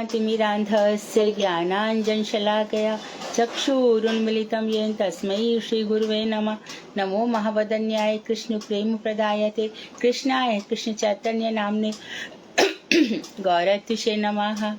तिमिरान्धस्य ज्ञानाञ्जनशलाकया चक्षुरुन्मिलितं येन तस्मै श्रीगुरुवे नमः। नमो महावदन्याय कृष्णप्रेमप्रदायते कृष्णाय कृष्णचैतन्यनाम्ने गौरत्विषे नमः।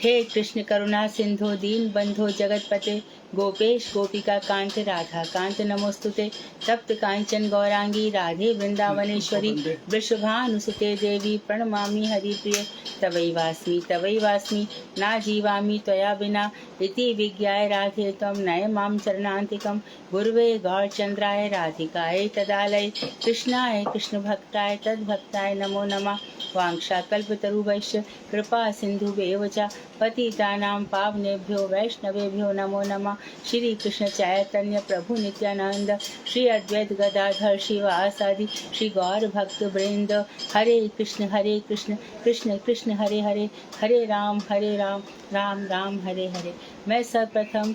हे कृष्ण करुणा सिंधु दीन बंधो जगतपते गोपेश गोपिका कांत राधा कांत नमोस्तुते। तप्त कांचन गौरांगी राधे वृंदावनेश्वरी वृषभानुसुते देवी प्रणमामि हरिप्रिये। तवैवास्मि ना जीवामि त्वया विना इति विज्ञाय राधे त्वं नय मां चरणान्तिकं। गुरुवे गौरचंद्राय राधिकाय तदालय कृष्णाय कृष्णभक्ताय तद्भक्ताय नमो नमः। वांशाकल्पतरुभ्यश्च कृपा सिन्धुभ्येव च पतितानां पावनेभ्यो वैष्णवेभ्यो नमो नमः। श्री कृष्ण चैतन्य प्रभु नित्यानंद श्री अद्वैत गदाधर शिवासादि श्री गौर भक्त वृंद। हरे कृष्ण कृष्ण कृष्ण हरे हरे, हरे राम राम राम हरे हरे। मैं सर्वप्रथम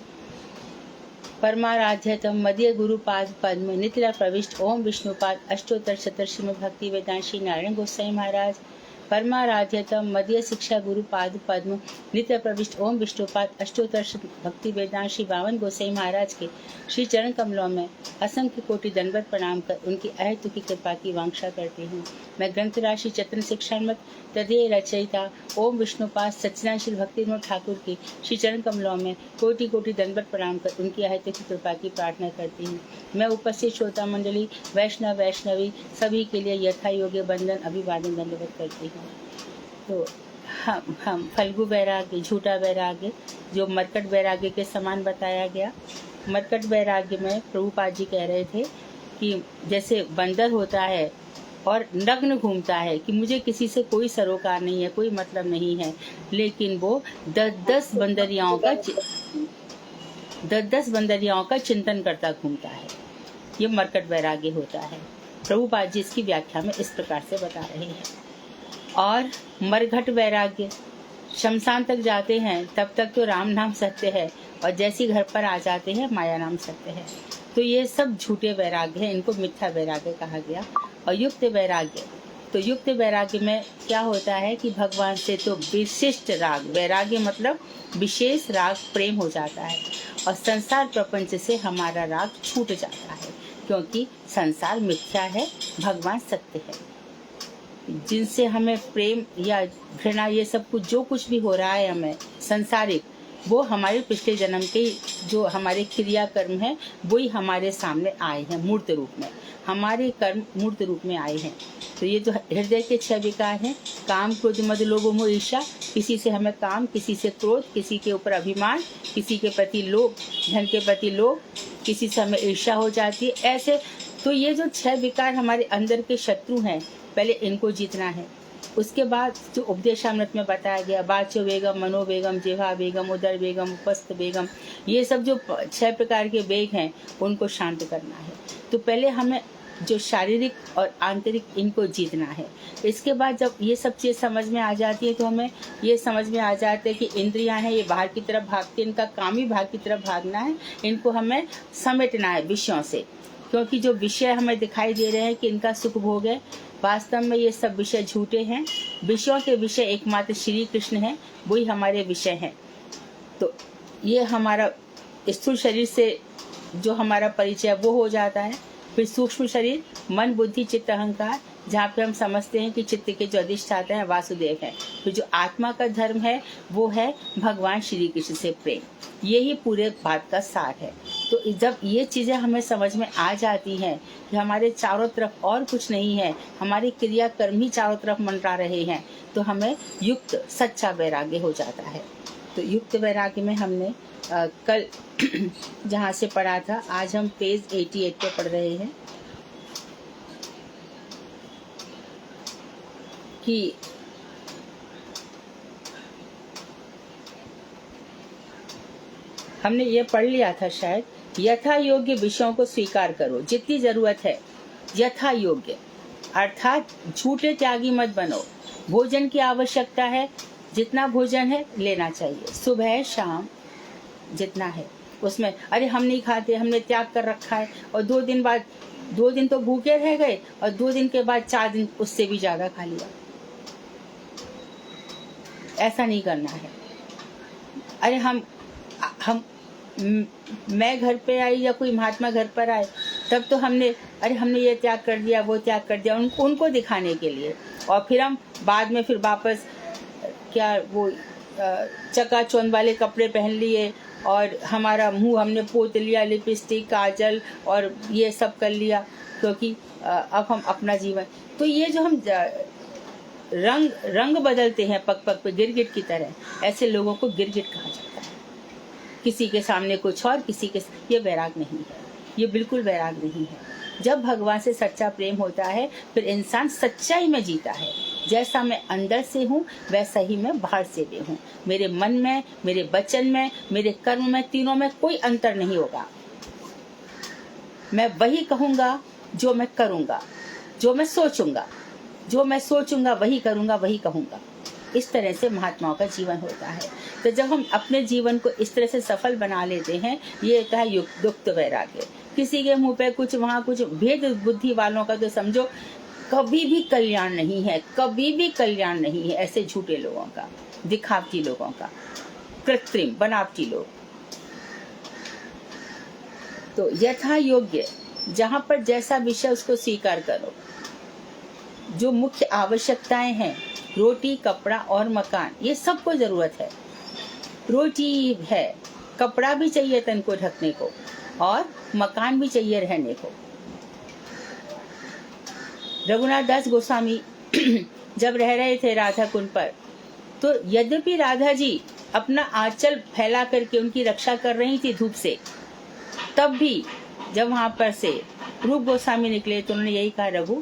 परमाराध्यतम मध्य गुरुपाद पद्म नित्य प्रविष्ट ओम विष्णुपाद अष्टोत्तर शतक श्रीमद् भक्ति वेदांत श्री नारायण गोसाई महाराज परमाराध्यतम मध्य शिक्षा गुरुपाद पद्म नित्य प्रविष्ट ओम विष्णुपाद अष्टोत्तर भक्ति वेदांत श्री बावन गोसाई महाराज के श्री चरण कमलों में असंख्य कोटि दंडवत प्रणाम कर उनकी अहेतु की कृपा की वांछा करती हूँ। मैं ग्रंथ राशि चतन शिक्षामत तदीय रचयिता ओम विष्णुपाद सच्चिदानंद श्री भक्ति ठाकुर की श्री चरण कमलों में कोटि कोटि दंडवत प्रणाम कर उनकी अहेतु की कृपा की प्रार्थना करती हूँ। मैं उपस्थित श्रोता मंडली वैष्णवी सभी के लिए यथा योग्य बंधन अभिवादन दंडवत करती हूँ। तो हम फल्गु वैराग्य झूठा वैराग्य जो मरकट वैराग्य के समान बताया गया। मरकट वैराग्य में प्रभुपाद जी कह रहे थे कि जैसे बंदर होता है और नग्न घूमता है कि मुझे किसी से कोई सरोकार नहीं है, कोई मतलब नहीं है, लेकिन वो 10-10 बंदरियाओं का चिंतन करता घूमता है। ये मरकट वैराग्य होता है। प्रभुपाद जी इसकी व्याख्या में इस प्रकार से बता रहे हैं। और मरघट वैराग्य शमशान तक जाते हैं तब तक तो राम नाम सत्य है और जैसी घर पर आ जाते हैं माया नाम सत्य है। तो ये सब झूठे वैराग्य हैं, इनको मिथ्या वैराग्य कहा गया। और युक्त वैराग्य, तो युक्त वैराग्य में क्या होता है कि भगवान से तो विशिष्ट राग, वैराग्य मतलब विशेष राग प्रेम हो जाता है और संसार प्रपंच से हमारा राग छूट जाता है, क्योंकि संसार मिथ्या है, भगवान सत्य है। जिनसे हमें प्रेम या घृणा ये सब कुछ जो कुछ भी हो रहा है हमें संसारिक, वो हमारे पिछले जन्म के जो हमारे क्रिया कर्म है वही हमारे सामने आए हैं मूर्त रूप में, हमारे कर्म मूर्त रूप में आए हैं। तो ये जो हृदय के 6 विकार हैं, काम क्रोध मद लोभ मोह ईर्ष्या, किसी से हमें काम, किसी से क्रोध, किसी के ऊपर अभिमान, किसी के प्रति लोभ, धन के प्रति लोभ, किसी से हमें ईर्ष्या हो जाती है, ऐसे। तो ये जो 6 विकार हमारे अंदर के शत्रु हैं, पहले इनको जीतना है। उसके बाद जो उपदेशामृत में बताया गया, वाच्य वेगम, मनोवेगम, जिह्वा वेगम, उदर वेगम, उपस्थ वेगम, ये सब जो 6 प्रकार के वेग हैं उनको शांत करना है। तो पहले हमें जो शारीरिक और आंतरिक इनको जीतना है। इसके बाद जब ये सब चीज़ समझ में आ जाती है तो हमें ये समझ में आ जाता है कि इंद्रियां हैं, ये बाहर की तरफ भागती हैं, इनका काम ही बाहर की तरफ भागना है, इनको हमें समेटना है विषयों से। क्योंकि जो विषय हमें दिखाई दे रहे हैं कि इनका सुख भोग है, वास्तव में ये सब विषय झूठे हैं। विषयों के विषय एकमात्र श्री कृष्ण हैं, वही हमारे विषय हैं। तो ये हमारा स्थूल शरीर से जो हमारा परिचय वो हो जाता है। फिर सूक्ष्म शरीर, मन बुद्धि चित्त अहंकार, जहाँ पे हम समझते हैं कि चित्त के जो अधिष्ठाता हैं वासुदेव हैं। तो जो आत्मा का धर्म है वो है भगवान श्री कृष्ण से प्रेम। यही पूरे बात का सार है। तो जब ये चीज़ें हमें समझ में आ जाती हैं कि हमारे चारों तरफ और कुछ नहीं है, हमारे क्रिया कर्म ही चारों तरफ मंडरा रहे हैं, तो हमें युक्त सच्चा वैराग्य हो जाता है। तो युक्त वैराग्य में हमने कल जहाँ से पढ़ा था, आज हम पेज 88 पे पढ़ रहे हैं कि हमने ये पढ़ लिया था शायद, यथा योग्य विषयों को स्वीकार करो जितनी जरूरत है, यथा योग्य अर्थात झूठे त्यागी मत बनो। भोजन की आवश्यकता है, जितना भोजन है लेना चाहिए, सुबह शाम जितना है उसमें। अरे हम नहीं खाते, हमने त्याग कर रखा है, और 2 दिन तो भूखे रह गए और 2 दिन के बाद 4 दिन उससे भी ज्यादा खा लिया। ऐसा नहीं करना है। अरे हम मैं घर पे आई या कोई महात्मा घर पर आए तब तो हमने ये त्याग कर दिया, वो त्याग कर दिया, उनको दिखाने के लिए, और फिर हम बाद में फिर वापस क्या वो चकाचौंध वाले कपड़े पहन लिए और हमारा मुंह हमने पोत लिया, लिपस्टिक, काजल और ये सब कर लिया, क्योंकि अब हम अपना जीवन, तो ये जो हम रंग बदलते हैं पग पग पे गिरगिट की तरह, ऐसे लोगों को गिरगिट कहा जाता है। किसी के सामने कुछ और, किसी के, ये वैराग नहीं है, ये बिल्कुल वैराग नहीं है। जब भगवान से सच्चा प्रेम होता है फिर इंसान सच्चाई में जीता है। जैसा मैं अंदर से हूँ वैसा ही मैं बाहर से भी हूँ। मेरे मन में, मेरे वचन में, मेरे कर्म में, तीनों में कोई अंतर नहीं होगा। मैं वही कहूँगा जो मैं करूँगा, जो मैं सोचूंगा वही करूँगा, वही कहूँगा। इस तरह से महात्माओं का जीवन होता है। तो जब हम अपने जीवन को इस तरह से सफल बना लेते हैं, ये होता है युक्त वैराग्य। किसी के मुंह पे कुछ, वहाँ कुछ, भेद बुद्धि वालों का तो समझो कभी भी कल्याण नहीं है, कभी भी कल्याण नहीं है। ऐसे झूठे लोगों का, दिखावटी लोगों का, कृत्रिम बनावटी लोग। तो यथा योग्य, जहाँ पर जैसा विषय उसको स्वीकार करो। जो मुख्य आवश्यकताएं हैं, रोटी, कपड़ा और मकान, ये सबको जरूरत है। रोटी है, कपड़ा भी चाहिए तन को ढकने को, और मकान भी चाहिए रहने को। रघुनाथ दास गोस्वामी जब रह रहे थे राधा कुंड पर, तो यद्यपि राधा जी अपना आंचल फैला करके उनकी रक्षा कर रही थी धूप से, तब भी जब वहां पर से रूप गोस्वामी निकले तो उन्होंने यही कहा, रघु,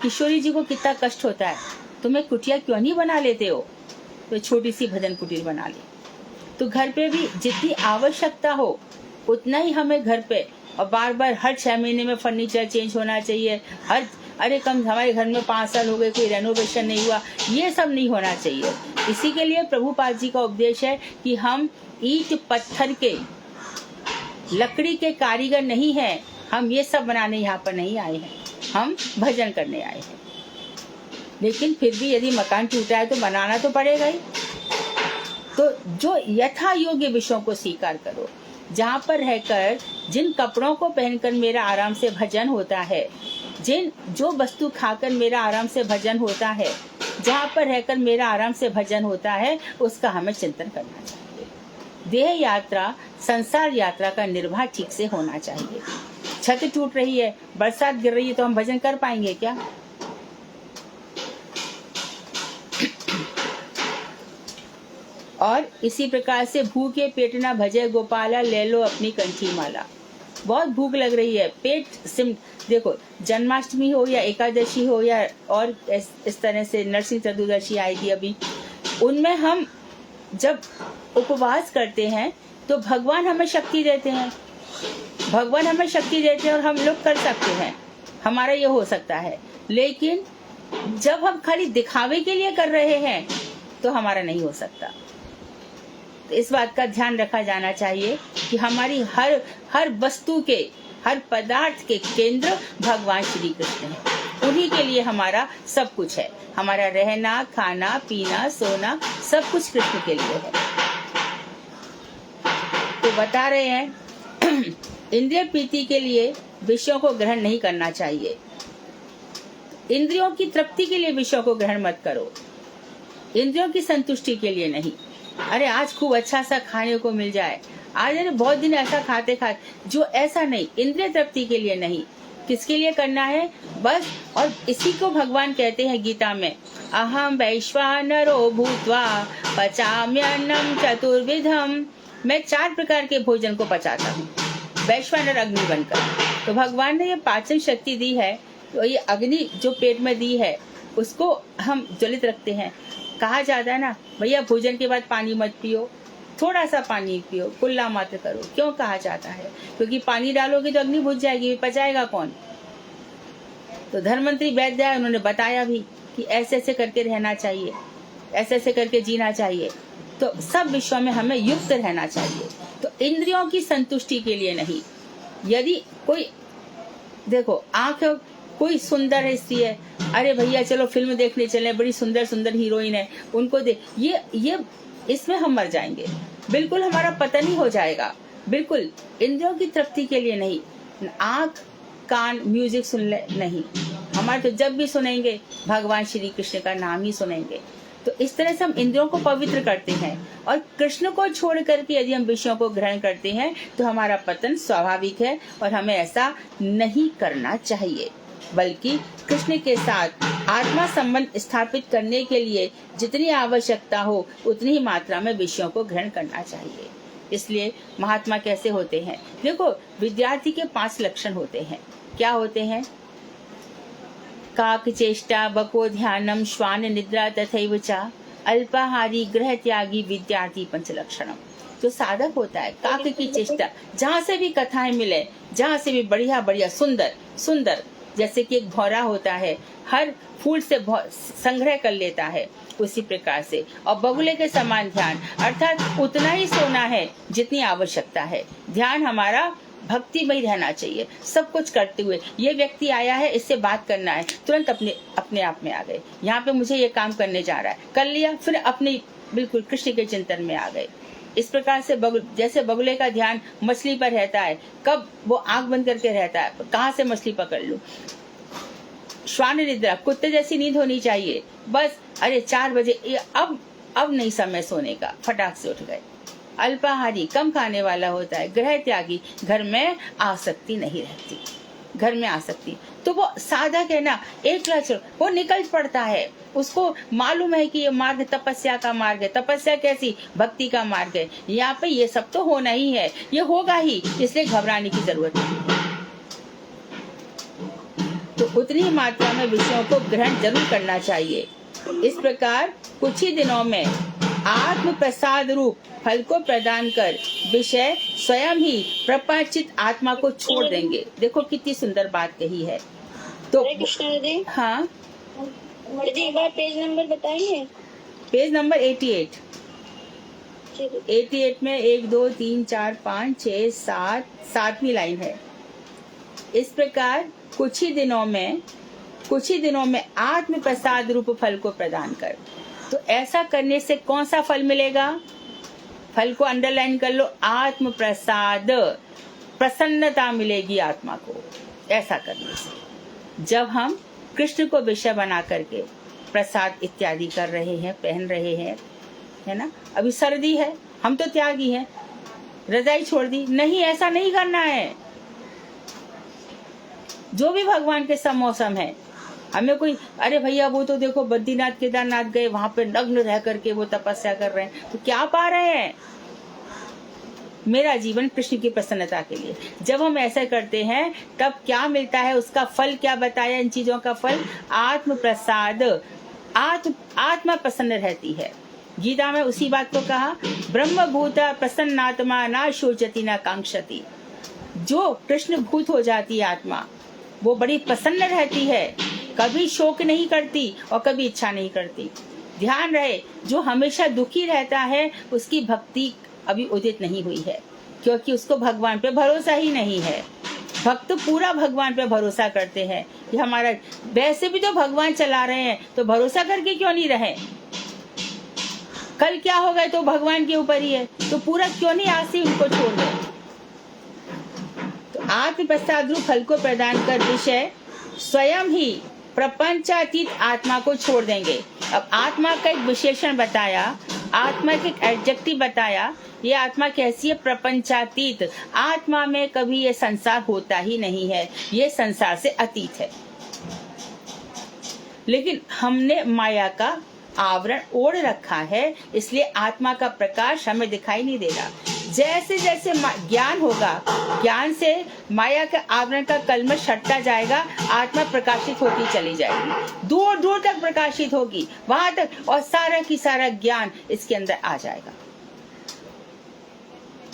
किशोरी जी को कितना कष्ट होता है, तुम्हें कुटिया क्यों नहीं बना लेते हो? तो छोटी सी भजन कुटीर बना ली। तो घर पे भी जितनी आवश्यकता हो उतना ही हमें घर पे, और बार बार हर 6 महीने में फर्नीचर चेंज होना चाहिए, अरे हमारे घर में 5 साल हो गए, कोई रेनोवेशन नहीं हुआ, ये सब नहीं होना चाहिए। इसी के लिए प्रभुपाद जी का उपदेश है कि हम ईंट पत्थर के, लकड़ी के कारीगर नहीं हैं। हम ये सब बनाने यहाँ पर नहीं आए हैं, हम भजन करने आए हैं। लेकिन फिर भी यदि मकान टूटा है तो बनाना तो पड़ेगा ही। तो जो यथा योग्य विषयों को स्वीकार करो। जहाँ पर रहकर, जिन कपड़ों को पहनकर मेरा आराम से भजन होता है, जो वस्तु खाकर मेरा आराम से भजन होता है, जहाँ पर रहकर मेरा आराम से भजन होता है, उसका हमें चिंतन करना चाहिए। देह यात्रा, संसार यात्रा का निर्वाह ठीक से होना चाहिए। छत टूट रही है, बरसात गिर रही है, तो हम भजन कर पाएंगे क्या? और इसी प्रकार से भूखे पेट ना भजे गोपाला, ले लो अपनी कंठी माला। बहुत भूख लग रही है, पेट सिम, देखो जन्माष्टमी हो या एकादशी हो या और इस तरह से नरसिंह चतुर्दशी आएगी अभी, उनमें हम जब उपवास करते हैं तो भगवान हमें शक्ति देते हैं, भगवान हमें शक्ति देते हैं और हम लोग कर सकते हैं, हमारा ये हो सकता है। लेकिन जब हम खाली दिखावे के लिए कर रहे हैं तो हमारा नहीं हो सकता। तो इस बात का ध्यान रखा जाना चाहिए कि हमारी हर वस्तु के, हर पदार्थ के केंद्र भगवान श्री कृष्ण हैं। उन्हीं के लिए हमारा सब कुछ है, हमारा रहना, खाना, पीना, सोना, सब कुछ कृष्ण के लिए है। तो बता रहे हैं इंद्रिय प्रीति के लिए विषयों को ग्रहण नहीं करना चाहिए। इंद्रियों की तृप्ति के लिए विषयों को ग्रहण मत करो, इंद्रियों की संतुष्टि के लिए नहीं। अरे आज खूब अच्छा सा खाने को मिल जाए, आज अरे बहुत दिन ऐसा खाते, जो ऐसा नहीं, इंद्रिय तृप्ति के लिए नहीं। किसके लिए करना है बस? और इसी को भगवान कहते हैं गीता में, अहम वैश्वानरो भूत्वा पचाम्यन्नम चतुर्विधम। मैं 4 प्रकार के भोजन को पचाता हूँ, वैश्वानर अग्नि बनकर। तो भगवान ने ये पाचन शक्ति दी है, तो ये अग्नि जो पेट में दी है उसको हम ज्वलित रखते हैं। कहा जाता है ना, भैया भोजन के बाद पानी मत पियो, थोड़ा सा पानी पियो, कुल्ला मात्र करो। क्यों कहा जाता है? क्योंकि पानी डालोगे तो अग्नि बुझ जाएगी, पचाएगा कौन? तो धर्ममंत्री वैद्य है, उन्होंने बताया भी कि ऐसे ऐसे करके रहना चाहिए, ऐसे ऐसे करके जीना चाहिए। तो सब विषयों में हमें युक्त रहना चाहिए। तो इंद्रियों की संतुष्टि के लिए नहीं। यदि कोई, देखो आंख कोई सुंदर स्त्री है, अरे भैया चलो फिल्म देखने चले, बड़ी सुंदर सुंदर हीरोइन है, उनको देख, ये इसमें हम मर जाएंगे, बिल्कुल हमारा पतन ही हो जाएगा। बिल्कुल इंद्रियों की तृप्ति के लिए नहीं, आंख कान म्यूजिक सुन ले नहीं, हमारे तो जब भी सुनेंगे भगवान श्री कृष्ण का नाम ही सुनेंगे। तो इस तरह से हम इंद्रियों को पवित्र करते हैं, और कृष्ण को छोड़ करके यदि हम विषयों को ग्रहण करते हैं तो हमारा पतन स्वाभाविक है, और हमें ऐसा नहीं करना चाहिए, बल्कि कृष्ण के साथ आत्मा संबंध स्थापित करने के लिए जितनी आवश्यकता हो उतनी ही मात्रा में विषयों को ग्रहण करना चाहिए। इसलिए महात्मा कैसे होते हैं? देखो, विद्यार्थी के 5 लक्षण होते हैं। क्या होते हैं? काक चेष्टा, बको ध्यानम, श्वान निद्रा तथैव च, अल्पाहारी, ग्रह त्यागी, विद्यार्थी 5 लक्षणम। जो साधक होता है, काक की चेष्टा, जहाँ से भी कथाएं मिले, जहाँ से भी बढ़िया बढ़िया सुंदर सुंदर, जैसे कि एक भौरा होता है, हर फूल से संग्रह कर लेता है, उसी प्रकार से, और बगुले के समान ध्यान, अर्थात उतना ही सोना है जितनी आवश्यकता है। ध्यान हमारा भक्तिमय रहना चाहिए, सब कुछ करते हुए। ये व्यक्ति आया है, इससे बात करना है, तुरंत अपने आप में आ गए, यहाँ पे मुझे ये काम करने जा रहा है, कर लिया, फिर अपने बिल्कुल कृष्ण के चिंतन में आ गए। इस प्रकार से जैसे बगुले का ध्यान मछली पर रहता है, कब वो आंख बंद करके रहता है, कहाँ से मछली पकड़ लूं। श्वान निद्रा, कुत्ते जैसी नींद होनी चाहिए, बस अरे 4 बजे अब नहीं समय सोने का, फटाक से उठ गए। अल्पाहारी, कम खाने वाला होता है। ग्रह त्यागी, घर में आसक्ति नहीं रहती, घर में आसक्ति, तो वो साधक है ना, एक लक्ष्य वो निकल पड़ता है, उसको मालूम है कि ये मार्ग तपस्या का मार्ग है। तपस्या कैसी? भक्ति का मार्ग है। यहाँ पे ये सब तो होना ही है, ये होगा ही, इसलिए घबराने की जरूरत नहीं। तो उतनी मात्रा में विषयों को ग्रहण जरूर करना चाहिए। इस प्रकार कुछ ही दिनों में आत्म प्रसाद रूप फल को प्रदान कर विषय स्वयं ही प्रपंचित आत्मा को छोड़ देंगे। देखो कितनी सुंदर बात कही है। तो हाँ दीदी, एक बार पेज नंबर बताइए। Page number 88। 88 में 1 2 3 4 5 6 7 7वीं लाइन है। इस प्रकार कुछ ही दिनों में आत्म प्रसाद रूप फल को प्रदान कर। तो ऐसा करने से कौन सा फल मिलेगा? फल को अंडरलाइन कर लो, आत्म प्रसाद, प्रसन्नता मिलेगी आत्मा को ऐसा करने से। जब हम कृष्ण को विषय बना करके प्रसाद इत्यादि कर रहे हैं, पहन रहे हैं, है ना। अभी सर्दी है, हम तो त्यागी हैं, रजाई छोड़ दी, नहीं, ऐसा नहीं करना है। जो भी भगवान के सब मौसम है, हमें कोई अरे भैया वो तो देखो बद्रीनाथ केदारनाथ गए, वहां पे नग्न रह करके वो तपस्या कर रहे हैं, तो क्या पा रहे हैं? मेरा जीवन कृष्ण की प्रसन्नता के लिए। जब हम ऐसा करते हैं तब क्या मिलता है? उसका फल क्या बताया? इन चीजों का फल आत्म प्रसाद, आत्मा प्रसन्न रहती है। गीता में उसी बात को कहा, ब्रह्म भूता प्रसन्नात्मा ना शोचति ना कांक्षति। जो कृष्ण भूत हो जाती है आत्मा, वो बड़ी प्रसन्न रहती है, कभी शोक नहीं करती और कभी इच्छा नहीं करती। ध्यान रहे, जो हमेशा दुखी रहता है उसकी भक्ति अभी उदित नहीं हुई है, क्योंकि उसको भगवान पे भरोसा ही नहीं है। भक्त पूरा भगवान पे भरोसा करते हैं कि हमारा, वैसे भी तो भगवान चला रहे हैं, तो भरोसा करके क्यों नहीं रहे? कल क्या होगा तो भगवान के ऊपर ही है, तो पूरा क्यों नहीं आज से उनको छोड़ दे। तो आत्म प्रसाद रूप फल को प्रदान कर विषय स्वयं ही प्रपंचातीत आत्मा को छोड़ देंगे। अब आत्मा का एक विशेषण बताया, आत्मा का एक एडजेक्टिव बताया। ये आत्मा कैसी है? प्रपंचातीत। आत्मा में कभी ये संसार होता ही नहीं है, ये संसार से अतीत है। लेकिन हमने माया का आवरण ओढ़ रखा है, इसलिए आत्मा का प्रकाश हमें दिखाई नहीं दे रहा। जैसे जैसे ज्ञान होगा, ज्ञान से माया का आवरण का कलमश हटता जाएगा, आत्मा प्रकाशित होती चली जाएगी, दूर दूर तक प्रकाशित होगी, वहां तक, और सारा की सारा ज्ञान इसके अंदर आ जाएगा।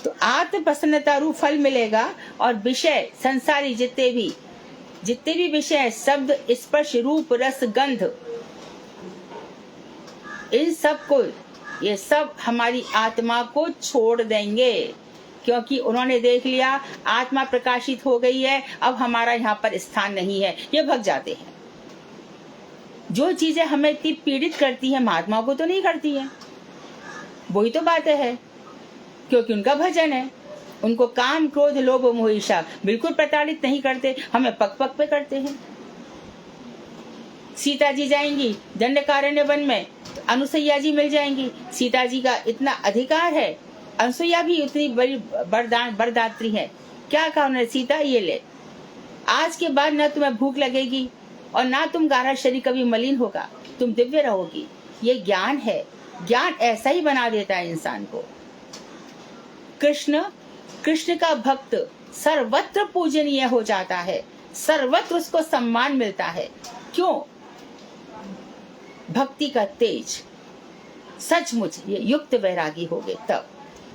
तो आत्म प्रसन्नता रूप फल मिलेगा, और विषय संसारी जितने भी विषय, शब्द स्पर्श रूप रस गंध, इन सब को, ये सब हमारी आत्मा को छोड़ देंगे। क्योंकि उन्होंने देख लिया आत्मा प्रकाशित हो गई है, अब हमारा यहाँ पर स्थान नहीं है, ये भग जाते हैं। जो चीजें हमें इतनी पीड़ित करती हैं महात्माओं को तो नहीं करती हैं, वही तो बात है, क्योंकि उनका भजन है। उनको काम क्रोध लोभ मोह ईर्ष्या बिल्कुल प्रताड़ित नहीं करते, हमें पग पग पे करते हैं। सीता जी जाएंगी दंडकारण्य वन में, अनुसुईया जी मिल जाएंगी। सीता जी का इतना अधिकार है, अनुसुईया भी उतनी बड़ी बरदात्री है। क्या कहा उन्होंने, सीता ये ले, आज के बाद न तुम्हें भूख लगेगी और ना तुम गारा शरीर कभी मलिन होगा, तुम दिव्य रहोगी। ये ज्ञान है, ज्ञान ऐसा ही बना देता है इंसान को। कृष्ण का भक्त सर्वत्र पूजनीय हो जाता है, सर्वत्र उसको सम्मान मिलता है। क्यों? भक्ति का तेज, सचमुच ये युक्त वैरागी हो गए तब।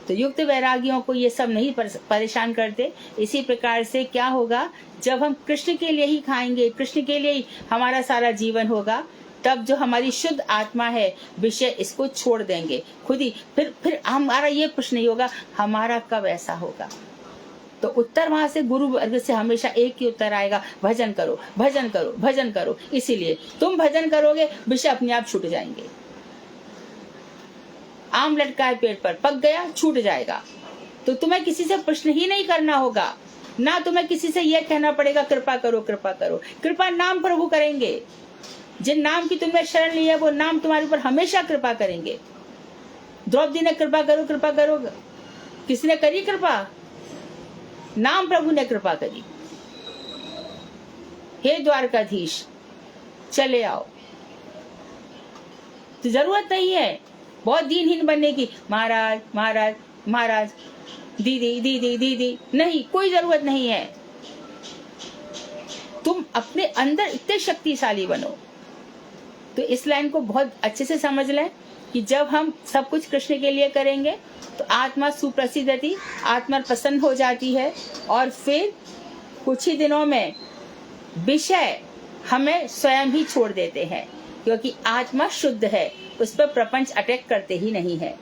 तो युक्त वैरागियों को ये सब नहीं परेशान करते। इसी प्रकार से क्या होगा, जब हम कृष्ण के लिए ही खाएंगे, कृष्ण के लिए ही हमारा सारा जीवन होगा, तब जो हमारी शुद्ध आत्मा है विषय इसको छोड़ देंगे खुद ही। फिर हमारा ये प्रश्न नहीं होगा हमारा कब ऐसा होगा। तो उत्तर वहां से गुरु वर्ग से हमेशा एक ही उत्तर आएगा, भजन करो भजन करो भजन करो। इसीलिए तुम भजन करोगे, विषय अपने आप छूट जाएंगे। आम लटका है पेड़ पर, पक गया, छूट जाएगा। तो तुम्हें किसी से प्रश्न ही नहीं करना होगा, ना तुम्हें किसी से यह कहना पड़ेगा कृपा करो कृपा करो। कृपा नाम प्रभु करेंगे। जिन नाम की तुमने शरण ली है वो नाम तुम्हारे ऊपर हमेशा कृपा करेंगे। द्रौपदी ने कृपा करो, किसने करी कृपा? नाम प्रभु ने कृपा करी। हे द्वारकाधीश चले आओ। तो जरूरत नहीं है बहुत दीनहीन बनने की, महाराज महाराज महाराज, दीदी दीदी दीदी, नहीं, कोई जरूरत नहीं है। तुम अपने अंदर इतने शक्तिशाली बनो। तो इस लाइन को बहुत अच्छे से समझ लें कि जब हम सब कुछ कृष्ण के लिए करेंगे तो आत्मा सुप्रसिद्ध रहती, आत्मा प्रसन्न हो जाती है, और फिर कुछ ही दिनों में विषय हमें स्वयं ही छोड़ देते हैं, क्योंकि आत्मा शुद्ध है, उस पर प्रपंच अटैक करते ही नहीं है।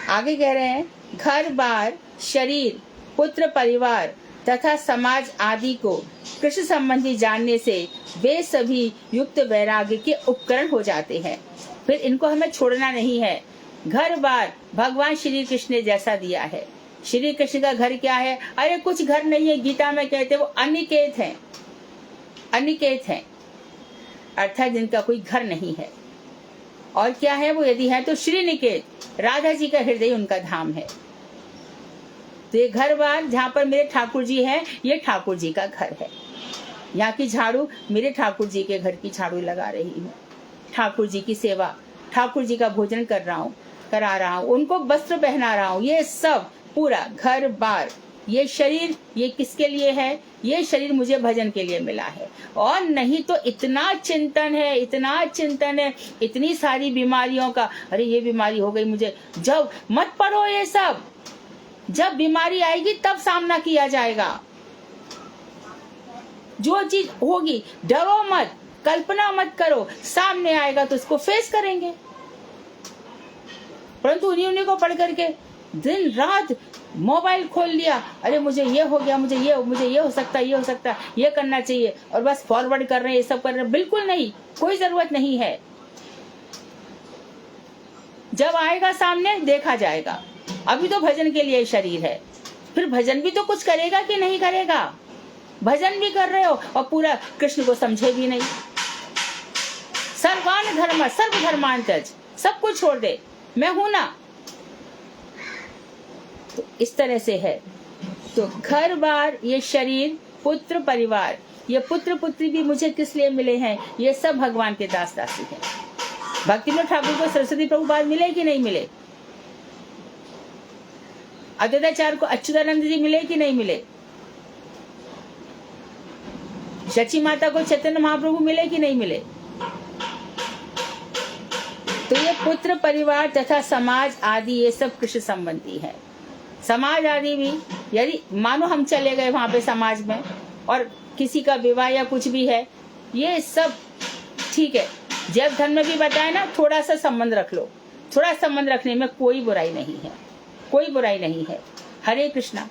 आगे कह रहे हैं, घर बार शरीर पुत्र परिवार तथा समाज आदि को कृष्ण संबंधी जानने से वे सभी युक्त वैराग्य के उपकरण हो जाते हैं। फिर इनको हमें छोड़ना नहीं है। घर बार भगवान श्री कृष्ण ने जैसा दिया है। श्री कृष्ण का घर क्या है? अरे कुछ घर नहीं है, गीता में कहते वो अनिकेत हैं, अनिकेत हैं, अर्थात जिनका कोई घर नहीं है। और क्या है वो? यदि है तो श्रीनिकेत, राधा जी का हृदय उनका धाम है। तो ये घर बार जहाँ पर मेरे ठाकुर जी हैं, ये ठाकुर जी का घर है। यहाँ की झाड़ू मेरे ठाकुर जी के घर की झाड़ू लगा रही हूँ, ठाकुर जी की सेवा, ठाकुर जी का भोजन करा रहा हूँ, उनको वस्त्र पहना रहा हूँ। ये सब पूरा घर बार, ये शरीर ये किसके लिए है? ये शरीर मुझे भजन के लिए मिला है। और नहीं तो इतना चिंतन है, इतना चिंतन है, इतनी सारी बीमारियों का, अरे ये बीमारी हो गई मुझे, जब मत पढ़ो ये सब, जब बीमारी आएगी तब सामना किया जाएगा। जो चीज होगी डरो मत, कल्पना मत करो, सामने आएगा तो उसको फेस करेंगे। परंतु उन्हीं को पढ़ करके दिन रात मोबाइल खोल लिया, अरे मुझे ये हो गया, मुझे ये हो सकता है, ये हो सकता है, ये करना चाहिए, और बस फॉरवर्ड कर रहे हैं, ये सब कर रहे हैं। बिल्कुल नहीं, कोई जरूरत नहीं है। जब आएगा सामने देखा जाएगा। अभी तो भजन के लिए शरीर है, फिर भजन भी तो कुछ करेगा कि नहीं करेगा? भजन भी कर रहे हो और पूरा कृष्ण को समझे भी नहीं। सर्वान धर्म सर्व धर्मान त्यज, सब कुछ छोड़ दे, मैं हूं ना। तो इस तरह से है। तो घर बार, ये शरीर, पुत्र परिवार, ये पुत्र पुत्री भी मुझे किस लिए मिले हैं? ये सब भगवान के दास दासी हैं। भक्तिविनोद ठाकुर को सरस्वती प्रभुपाद मिले कि नहीं मिले? अद्वैताचार्य को अच्युतानंद जी मिले कि नहीं मिले? शची माता को चैतन्य महाप्रभु मिले कि नहीं मिले? तो ये पुत्र परिवार तथा समाज आदि ये सब कृष्ण संबंधी है। समाज आदि भी, यदि मानो हम चले गए वहां पे समाज में और किसी का विवाह या कुछ भी है, ये सब ठीक है। जैव धर्म में भी बताया ना, थोड़ा सा संबंध रख लो, थोड़ा संबंध रखने में कोई बुराई नहीं है, कोई बुराई नहीं है। हरे कृष्णा।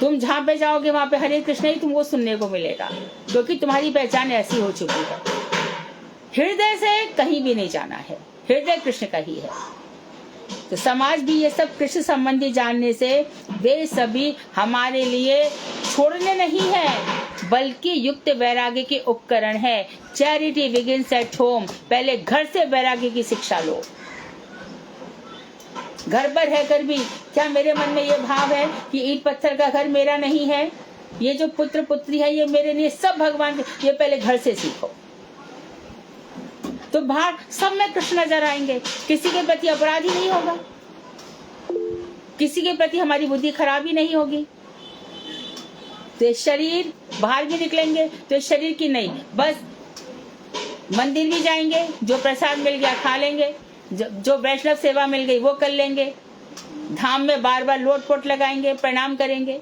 तुम जहाँ पे जाओगे वहां पे हरे कृष्णा ही तुमको सुनने को मिलेगा, क्योंकि तुम्हारी पहचान ऐसी हो चुकी है। हृदय से कहीं भी नहीं जाना है, हृदय कृष्ण का ही है। तो समाज भी ये सब कृष्ण संबंधी जानने से वे सभी हमारे लिए छोड़ने नहीं है, बल्कि युक्त वैराग्य के उपकरण है। Charity begins at home. पहले घर से वैराग्य की शिक्षा लो। घर पर रहकर भी क्या मेरे मन में ये भाव है कि ईंट पत्थर का घर मेरा नहीं है, ये जो पुत्र पुत्री है ये मेरे लिए सब भगवान के, ये पहले घर से सीखो। तो बाहर सब में कृष्ण नजर आएंगे, किसी के प्रति अपराध ही नहीं होगा, किसी के प्रति हमारी बुद्धि खराब ही नहीं होगी। तो शरीर बाहर भी निकलेंगे तो शरीर की नहीं, बस मंदिर भी जाएंगे, जो प्रसाद मिल गया खा लेंगे, जो वैष्णव सेवा मिल गई वो कर लेंगे, धाम में बार बार लोट-पोट लगाएंगे, प्रणाम करेंगे,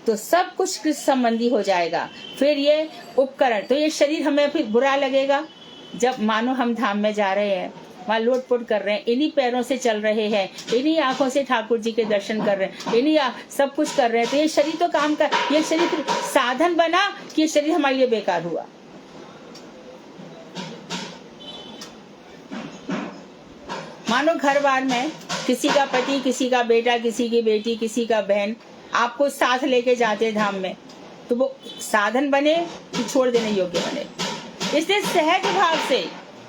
तो सब कुछ कृष्ण संबंधी हो जाएगा। फिर ये उपकरण, तो ये शरीर हमें फिर बुरा लगेगा जब मानो हम धाम में जा रहे हैं, वहाँ लोट-पोट कर रहे हैं, इन्हीं पैरों से चल रहे हैं, इन्हीं आंखों से ठाकुर जी के दर्शन कर रहे हैं, इन्हीं सब कुछ कर रहे हैं, तो ये शरीर तो काम कर, ये शरीर साधन बना कि ये शरीर हमारे लिए बेकार हुआ। मानो घर बार में किसी का पति, किसी का बेटा, किसी की बेटी, किसी का बहन आपको साथ लेके जाते धाम में, तो वो साधन बने कि छोड़ देने योग्य बने। इसलिए सहज भाव से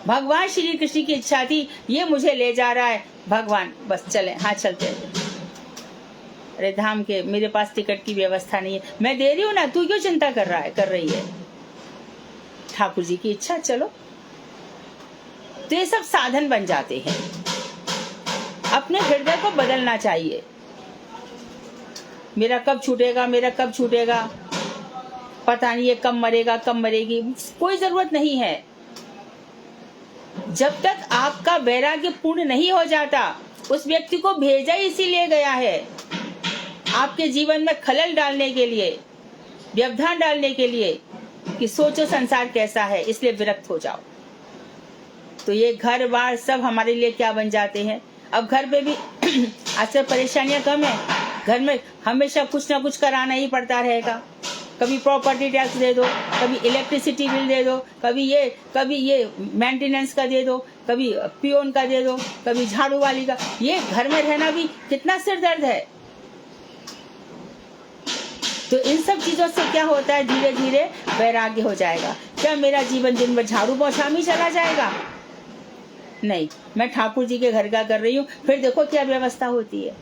भगवान श्री कृष्ण की इच्छा थी, ये मुझे ले जा रहा है भगवान, बस चले, हाँ चलते हैं। अरे धाम के मेरे पास टिकट की व्यवस्था नहीं है, मैं दे रही हूँ ना, तू क्यों चिंता कर रही है, ठाकुर जी की इच्छा, चलो। तो ये सब साधन बन जाते हैं। अपने हृदय को बदलना चाहिए। मेरा कब छूटेगा, मेरा कब छूटेगा, पता नहीं ये कब मरेगा, कब मरेगी, कोई जरूरत नहीं है। जब तक आपका वैराग्य पूर्ण नहीं हो जाता, उस व्यक्ति को भेजा इसीलिए गया है, आपके जीवन में खलल डालने के लिए, व्यवधान डालने के लिए, कि सोचो संसार कैसा है, इसलिए विरक्त हो जाओ। तो ये घर बार सब हमारे लिए क्या बन जाते हैं। अब घर पे भी आजकल परेशानियां कम है, घर में हमेशा कुछ ना कुछ कराना ही पड़ता रहेगा। कभी प्रॉपर्टी टैक्स दे दो, कभी इलेक्ट्रिसिटी बिल दे दो, कभी ये मेंटेनेंस का दे दो, कभी पियोन का दे दो, कभी झाड़ू वाली का। ये घर में रहना भी कितना सिर दर्द है। तो इन सब चीजों से क्या होता है, धीरे धीरे वैराग्य हो जाएगा। क्या मेरा जीवन दिन भर झाड़ू पोछा में चला जाएगा? नहीं, मैं ठाकुर जी के घर का कर रही हूँ। फिर देखो क्या व्यवस्था होती है,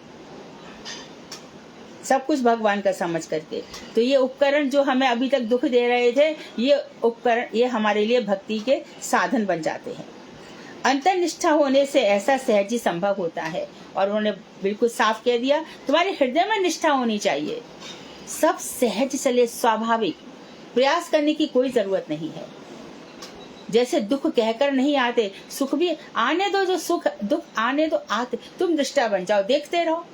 सब कुछ भगवान का समझ करके। तो ये उपकरण जो हमें अभी तक दुख दे रहे थे, ये उपकरण, ये हमारे लिए भक्ति के साधन बन जाते हैं। अंतर्निष्ठा होने से ऐसा सहज ही संभव होता है। और उन्होंने बिल्कुल साफ कह दिया, तुम्हारे हृदय में निष्ठा होनी चाहिए, सब सहज चले, स्वाभाविक, प्रयास करने की कोई जरूरत नहीं है। जैसे दुख कहकर नहीं आते, सुख भी आने दो, जो सुख दुख आने दो, आते, तुम दृष्टा बन जाओ, देखते रहो।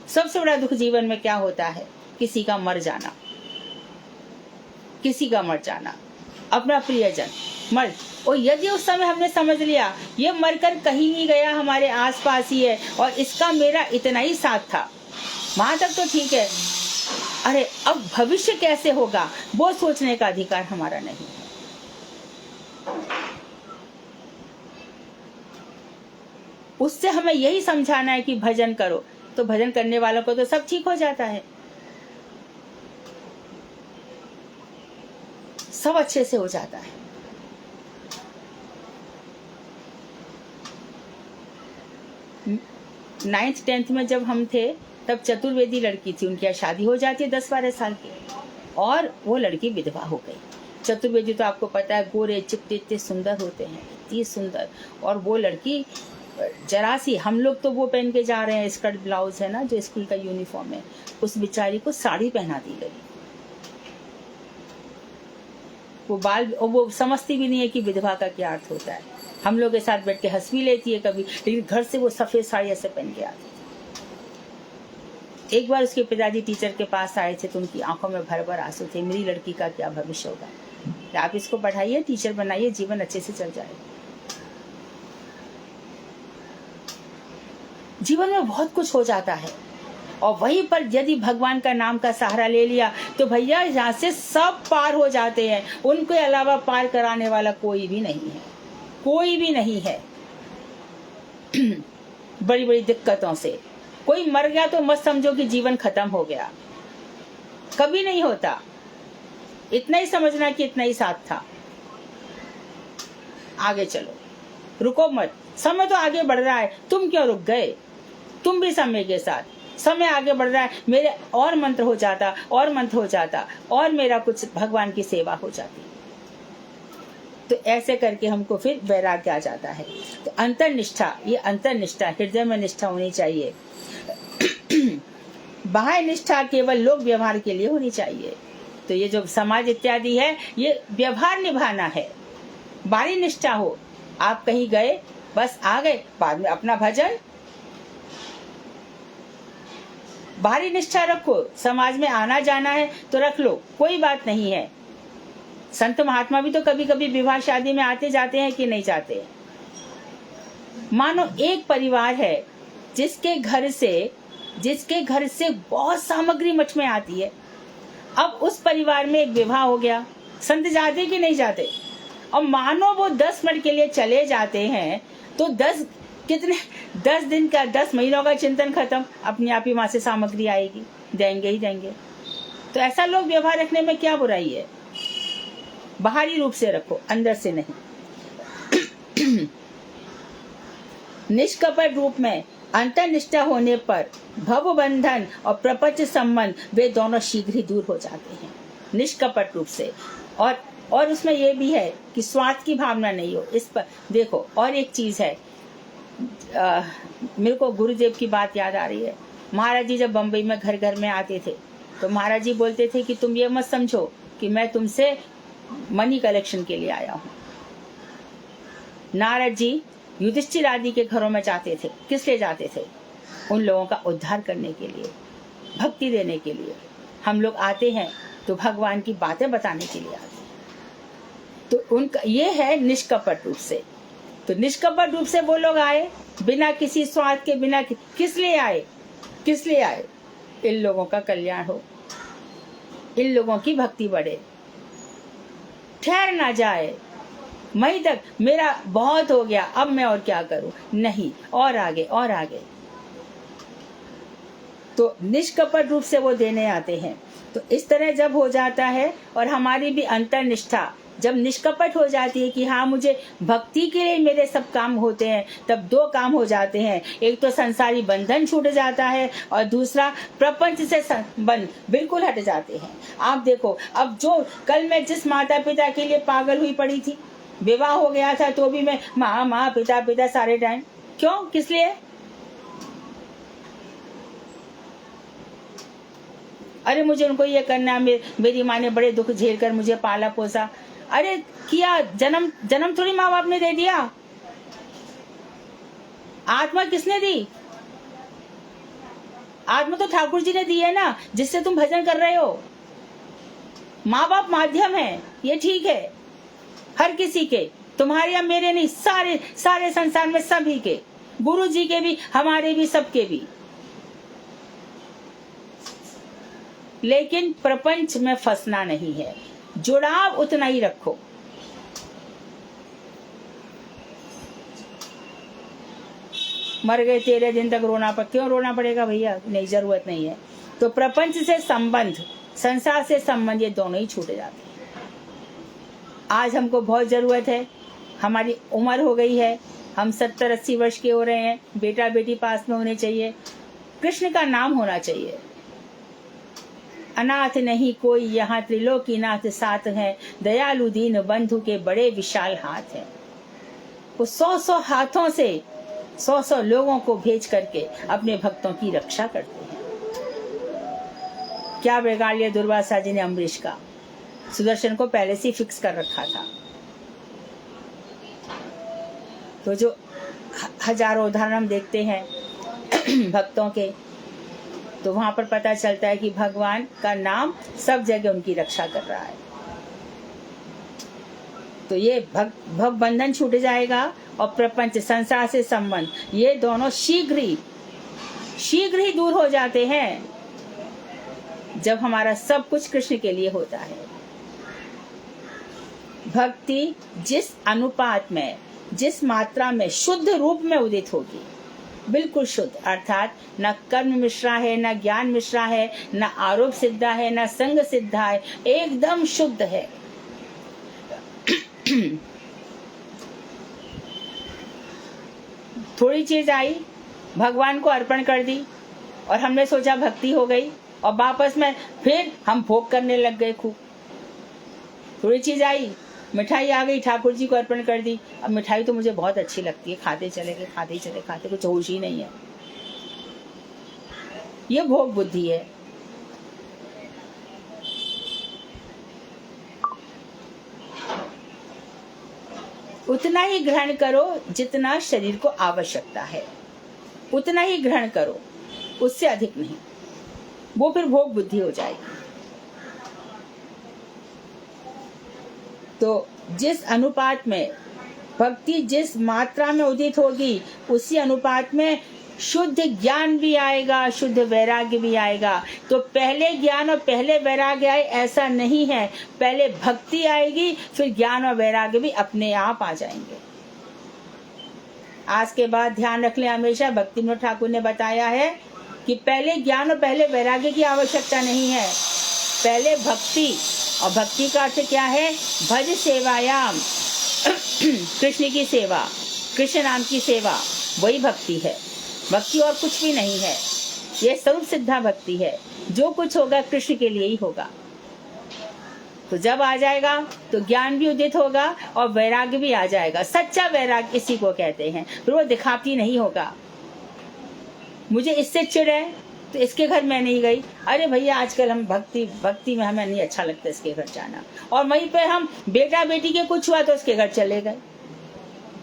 सबसे बड़ा दुख जीवन में क्या होता है, किसी का मर जाना, किसी का मर जाना, अपना प्रियजन मर। और यदि उस समय हमने समझ लिया ये मरकर कहीं नहीं गया, हमारे आसपास ही है और इसका मेरा इतना ही साथ था, वहां तक तो ठीक है। अरे अब भविष्य कैसे होगा, वो सोचने का अधिकार हमारा नहीं है। उससे हमें यही समझाना है कि भजन करो, तो भजन करने वालों को तो सब ठीक हो जाता है, सब अच्छे से हो जाता है। नाइन्थ 10th में जब हम थे, तब चतुर्वेदी लड़की थी, उनकी शादी हो जाती है 10-12 साल की, और वो लड़की विधवा हो गई। चतुर्वेदी तो आपको पता है, गोरे चिट्टे इतने सुंदर होते हैं, इतनी सुंदर। और वो लड़की जरा सी, हम लोग तो वो पहन के जा रहे हैं, स्कर्ट ब्लाउज है ना जो स्कूल का यूनिफॉर्म है, उस बेचारी को साड़ी पहना दी गई। वो समझती भी नहीं है कि विधवा का क्या अर्थ होता है। हम लोग के साथ बैठ के हंस भी लेती है कभी, लेकिन घर से वो सफेद साड़ी ऐसे पहन के आती थी। एक बार उसके पिताजी टीचर के पास आए थे, तो उनकी आंखों में भर भर आंसू थे, मेरी लड़की का क्या भविष्य होगा, आप इसको पढ़ाइए, टीचर बनाइए, जीवन अच्छे से चल जाएगा। जीवन में बहुत कुछ हो जाता है। और वहीं पर यदि भगवान का नाम का सहारा ले लिया तो भैया यहाँ से सब पार हो जाते हैं। उनके अलावा पार कराने वाला कोई भी नहीं है, कोई भी नहीं है। बड़ी बड़ी दिक्कतों से कोई मर गया तो मत समझो कि जीवन खत्म हो गया, कभी नहीं होता। इतना ही समझना कि इतना ही साथ था। आगे चलो, रुको मत। समय तो आगे बढ़ रहा है, तुम क्यों रुक गए? तुम भी समय के साथ, समय आगे बढ़ रहा है। मेरे और मंत्र हो जाता, और मंत्र हो जाता, और मेरा कुछ भगवान की सेवा हो जाती। तो ऐसे करके हमको फिर वैराग्य आ जाता है। तो अंतर्निष्ठा, ये अंतर्निष्ठा, हृदय में निष्ठा होनी चाहिए। बाह्य निष्ठा केवल लोक व्यवहार के लिए होनी चाहिए। तो ये जो समाज इत्यादि है, ये व्यवहार निभाना है। बाहरी निष्ठा हो, आप कहीं गए, बस आ गए, बाद में अपना भजन। बाहरी निष्ठा रखो, समाज में आना जाना है तो रख लो, कोई बात नहीं है। संत महात्मा भी तो कभी कभी विवाह शादी में आते जाते हैं कि नहीं जाते। मानो एक परिवार है जिसके घर से बहुत सामग्री मठ में आती है। अब उस परिवार में एक विवाह हो गया, संत जाते कि नहीं जाते? और मानो वो 10 मिनट के लिए चले जाते हैं तो 10 दिन का, 10 महीनों का चिंतन खत्म। अपने आप ही वहां से सामग्री आएगी, देंगे ही देंगे। तो ऐसा लोग व्यवहार रखने में क्या बुराई है? बाहरी रूप से रखो, अंदर से नहीं। निष्कपट रूप में अंतर्निष्ठा होने पर भव बंधन और प्रपंच संबंध वे दोनों शीघ्र ही दूर हो जाते हैं, निष्कपट रूप से। और उसमें ये भी है कि स्वार्थ की भावना नहीं हो। इस पर देखो, और एक चीज है, मेरे को गुरुदेव की बात याद आ रही है। महाराज जी जब बम्बई में घर घर में आते थे तो महाराज जी बोलते थे कि तुम ये मत समझो कि मैं तुमसे मनी कलेक्शन के लिए आया हूँ। नारद जी युधिष्ठिर आदि के घरों में जाते थे। किस लिए जाते थे? उन लोगों का उद्धार करने के लिए, भक्ति देने के लिए। हम लोग आते हैं तो भगवान की बातें बताने के लिए आते हैं। तो उनका ये है निष्कपट रूप से। तो निष्कपट रूप से वो लोग आए, बिना किसी स्वार्थ के, बिना किस लिए आए? किस लिए आए? इन लोगों का कल्याण हो, इन लोगों की भक्ति बढ़े, ठहर ना जाए मई तक मेरा बहुत हो गया, अब मैं और क्या करूं? नहीं, और आगे और आगे। तो निष्कपट रूप से वो देने आते हैं। तो इस तरह जब हो जाता है, और हमारी भी अंतर्निष्ठा जब निष्कपट हो जाती है कि हाँ मुझे भक्ति के लिए मेरे सब काम होते हैं, तब 2 काम हो जाते हैं। एक तो संसारी बंधन छूट जाता है, और दूसरा प्रपंच से संबंध बिल्कुल हट जाते हैं। आप देखो, अब जो कल मैं जिस माता पिता के लिए पागल हुई पड़ी थी, विवाह हो गया था तो भी मैं माँ माँ पिता पिता सारे टाइम, क्यों? किस लिए? अरे मुझे उनको ये करना, मेरी माँ ने बड़े दुख झेल कर मुझे पाला पोसा। अरे किया, जन्म थोड़ी माँ बाप ने दे दिया। आत्मा किसने दी? आत्मा तो ठाकुर जी ने दी है ना, जिससे तुम भजन कर रहे हो। माँ बाप माध्यम है, ये ठीक है, हर किसी के, तुम्हारे या मेरे नहीं, सारे संसार में सभी के, गुरु जी के भी, हमारे भी, सबके भी। लेकिन प्रपंच में फंसना नहीं है, जुड़ाव उतना ही रखो। मर गए 13 दिन तक रोना पड़, क्यों रोना पड़ेगा भैया? नहीं, जरूरत नहीं है। तो प्रपंच से संबंध, संसार से संबंध, ये दोनों ही छूट जाते हैं। आज हमको बहुत जरूरत है, हमारी उम्र हो गई है, हम 70-80 वर्ष के हो रहे हैं, बेटा बेटी पास में होने चाहिए, कृष्ण का नाम होना चाहिए। अनाथ नहीं कोई यहाँ, त्रिलोकीनाथ साथ है, दयालु दीन बंधु के बड़े विशाल हाथ हैं। वो 100-100 हाथों से 100-100 लोगों को भेज करके अपने भक्तों की रक्षा करते हैं। क्या बिगाड़ लिया दुर्वासा जी ने अम्बरीश का? सुदर्शन को पहले से फिक्स कर रखा था। तो जो हजारों उदाहरण हम देखते हैं भक्तों के, तो वहां पर पता चलता है कि भगवान का नाम सब जगह उनकी रक्षा कर रहा है। तो ये भव बंधन छूट जाएगा, और प्रपंच, संसार से संबंध, ये दोनों शीघ्र ही शीघ्र ही दूर हो जाते हैं जब हमारा सब कुछ कृष्ण के लिए होता है। भक्ति जिस अनुपात में, जिस मात्रा में शुद्ध रूप में उदित होगी, बिल्कुल शुद्ध, अर्थात न कर्म मिश्रा है, न ज्ञान मिश्रा है, न आरोप सिद्धा है, न संग सिद्धा है, एकदम शुद्ध है। थोड़ी चीज आई, भगवान को अर्पण कर दी और हमने सोचा भक्ति हो गई, और वापस में फिर हम भोग करने लग गए खूब। थोड़ी चीज आई, मिठाई आ गई, ठाकुर जी को अर्पण कर दी। अब मिठाई तो मुझे बहुत अच्छी लगती है, खाते चले गए, खाते ही चले, खाते कुछ होश ही नहीं है। ये भोग बुद्धि है। उतना ही ग्रहण करो जितना शरीर को आवश्यकता है, उतना ही ग्रहण करो, उससे अधिक नहीं। वो फिर भोग बुद्धि हो जाएगी। तो जिस अनुपात में भक्ति, जिस मात्रा में उदित होगी, उसी अनुपात में शुद्ध ज्ञान भी आएगा, शुद्ध वैराग्य भी आएगा। तो पहले ज्ञान और पहले वैराग्य आए ऐसा नहीं है, पहले भक्ति आएगी, फिर ज्ञान और वैराग्य भी अपने आप आ जाएंगे। आज के बाद ध्यान रख ले हमेशा, भक्ति विनोद ठाकुर ने बताया है कि पहले ज्ञान और पहले वैराग्य की आवश्यकता नहीं है, पहले भक्ति। और भक्ति का अर्थ क्या है? भज सेवायाम, कृष्ण की सेवा, कृष्ण नाम की सेवा, वही भक्ति है। भक्ति और कुछ भी नहीं है, ये स्वरूप सिद्धा भक्ति है। जो कुछ होगा कृष्ण के लिए ही होगा। तो जब आ जाएगा तो ज्ञान भी उदित होगा और वैराग्य भी आ जाएगा। सच्चा वैराग्य इसी को कहते हैं। फिर वो दिखावटी नहीं होगा। मुझे इससे चिढ़ है तो इसके घर मैं नहीं गई, अरे भैया आजकल हम भक्ति में हमें नहीं अच्छा लगता इसके घर जाना, और वहीं पे हम बेटा बेटी के कुछ हुआ तो उसके घर चले गए।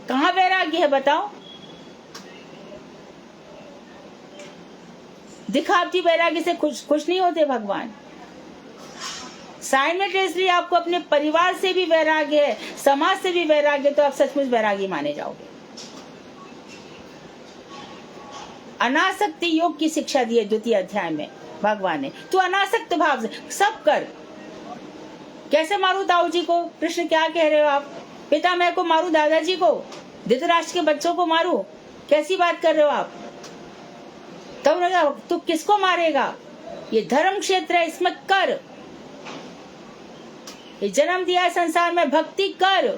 कहाँ वैराग्य है बताओ? दिखावटी वैराग्य से खुश नहीं होते भगवान। साइमल्टेनियसली आपको अपने परिवार से भी वैराग्य है, समाज से भी वैराग्य, तो आप सचमुच वैरागी माने जाओगे। अनासक्ति योग की शिक्षा दी है द्वितीय अध्याय में भगवान ने। तू अनासक्त भाव से सब कर। कैसे मारू ताऊ जी को? कृष्ण क्या कह रहे हो आप? पितामह को मारू, दादाजी को, धृतराष्ट्र के बच्चों को मारू? कैसी बात कर रहे हो आप? तब तू किसको मारेगा? ये धर्म क्षेत्र है, इसमें कर। ये जन्म दिया है संसार में, भक्ति कर।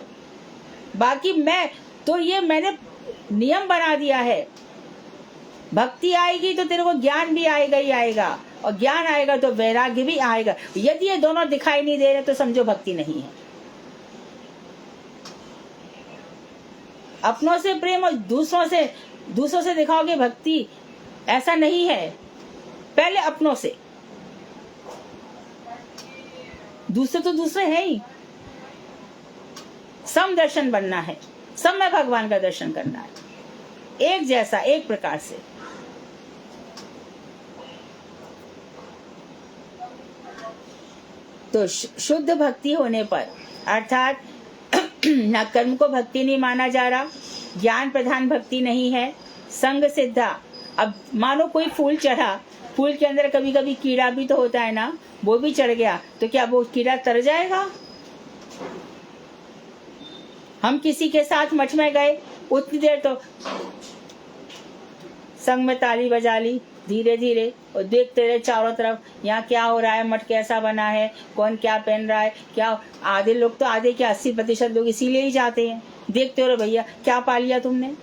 बाकी मैंने नियम बना दिया है। भक्ति आएगी तो तेरे को ज्ञान भी आएगा ही आएगा, और ज्ञान आएगा तो वैराग्य भी आएगा। यदि ये दोनों दिखाई नहीं दे रहे तो समझो भक्ति नहीं है। अपनों से प्रेम और दूसरों से दिखाओगे भक्ति, ऐसा नहीं है। पहले अपनों से, दूसरे तो दूसरे हैं ही। सम दर्शन बनना है, सब में भगवान का दर्शन करना है, एक जैसा, एक प्रकार से। तो शुद्ध भक्ति होने पर, अर्थात न कर्म को भक्ति नहीं माना जा रहा, ज्ञान प्रधान भक्ति नहीं है, संग सिद्धा। अब मानो कोई फूल चढ़ा, फूल के अंदर कभी कभी कीड़ा भी तो होता है ना, वो भी चढ़ गया तो क्या वो कीड़ा तर जाएगा? हम किसी के साथ मठ में गए, उतनी देर तो संग में ताली बजा ली धीरे धीरे, और देखते रहे चारों तरफ, यहाँ क्या हो रहा है, मठ कैसा बना है, कौन क्या पहन रहा है, क्या। आधे लोग तो, आधे क्या 80% लोग इसीलिए ही जाते हैं। देखते हो भैया क्या पा लिया तुमने,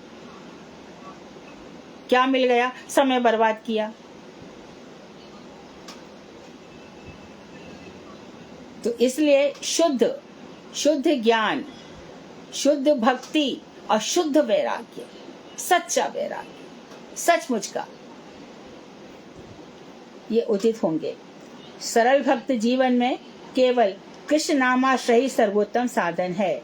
क्या मिल गया, समय बर्बाद किया। तो इसलिए शुद्ध ज्ञान, शुद्ध भक्ति और शुद्ध वैराग्य, सच्चा वैराग्य, सचमुच का, ये उचित होंगे। सरल भक्त जीवन में केवल कृष्ण नामाश्रय ही सर्वोत्तम साधन है।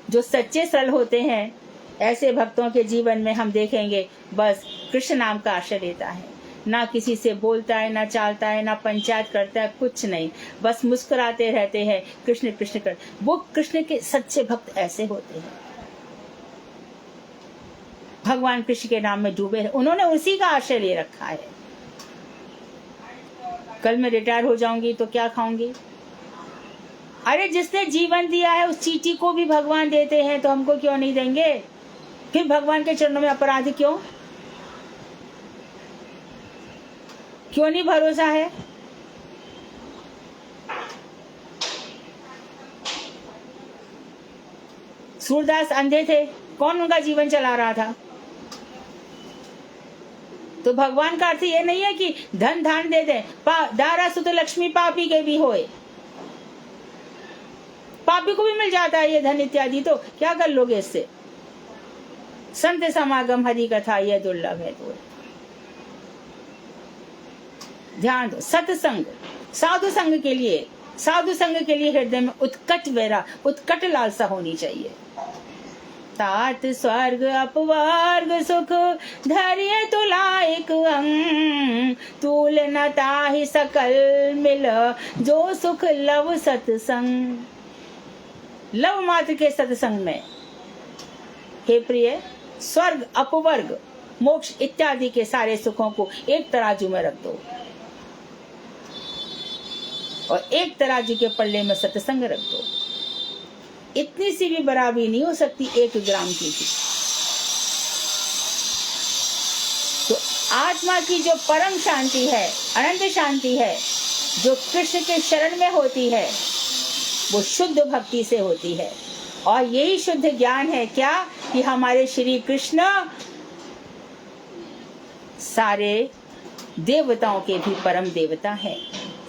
जो सच्चे सरल होते हैं, ऐसे भक्तों के जीवन में हम देखेंगे बस कृष्ण नाम का आश्रय लेता है, ना किसी से बोलता है, ना चालता है, ना पंचायत करता है, कुछ नहीं, बस मुस्कुराते रहते हैं, कृष्ण कृष्ण कर। वो कृष्ण के सच्चे भक्त ऐसे होते हैं। भगवान कृष्ण के नाम में डूबे हैं, उन्होंने उसी का आश्रय ले रखा है। कल मैं रिटायर हो जाऊंगी तो क्या खाऊंगी? अरे जिसने जीवन दिया है उस चींटी को भी भगवान देते हैं, तो हमको क्यों नहीं देंगे? फिर भगवान के चरणों में अपराध क्यों नहीं भरोसा है? सूरदास अंधे थे, कौन उनका जीवन चला रहा था? तो भगवान का अर्थ ये नहीं है कि धन धान दे दे। दारा सुत लक्ष्मी पापी के भी होए, पापी को भी मिल जाता है ये धन इत्यादि, तो क्या कर लोगे इससे? संत समागम हरि कथा यह दुर्लभ है। तो ध्यान दो, सत्संग साधु संग के लिए हृदय में उत्कट लालसा होनी चाहिए। तात स्वर्ग अपवर्ग सुख धैर्य तुलाइक अंग, तूल न ताहि सकल मिल जो सुख लव सत्संग। लव मात्र के सत्संग में हे प्रिय, स्वर्ग अपवर्ग मोक्ष इत्यादि के सारे सुखों को एक तराजू में रख दो और एक तराजू के पल्ले में सत्संग रख दो। इतनी सी भी बराबरी नहीं हो सकती 1 ग्राम की भी। तो आत्मा की जो परम शांति है, अनंत शांति है, जो कृष्ण के शरण में होती है, वो शुद्ध भक्ति से होती है। और यही शुद्ध ज्ञान है क्या कि हमारे श्री कृष्ण सारे देवताओं के भी परम देवता है,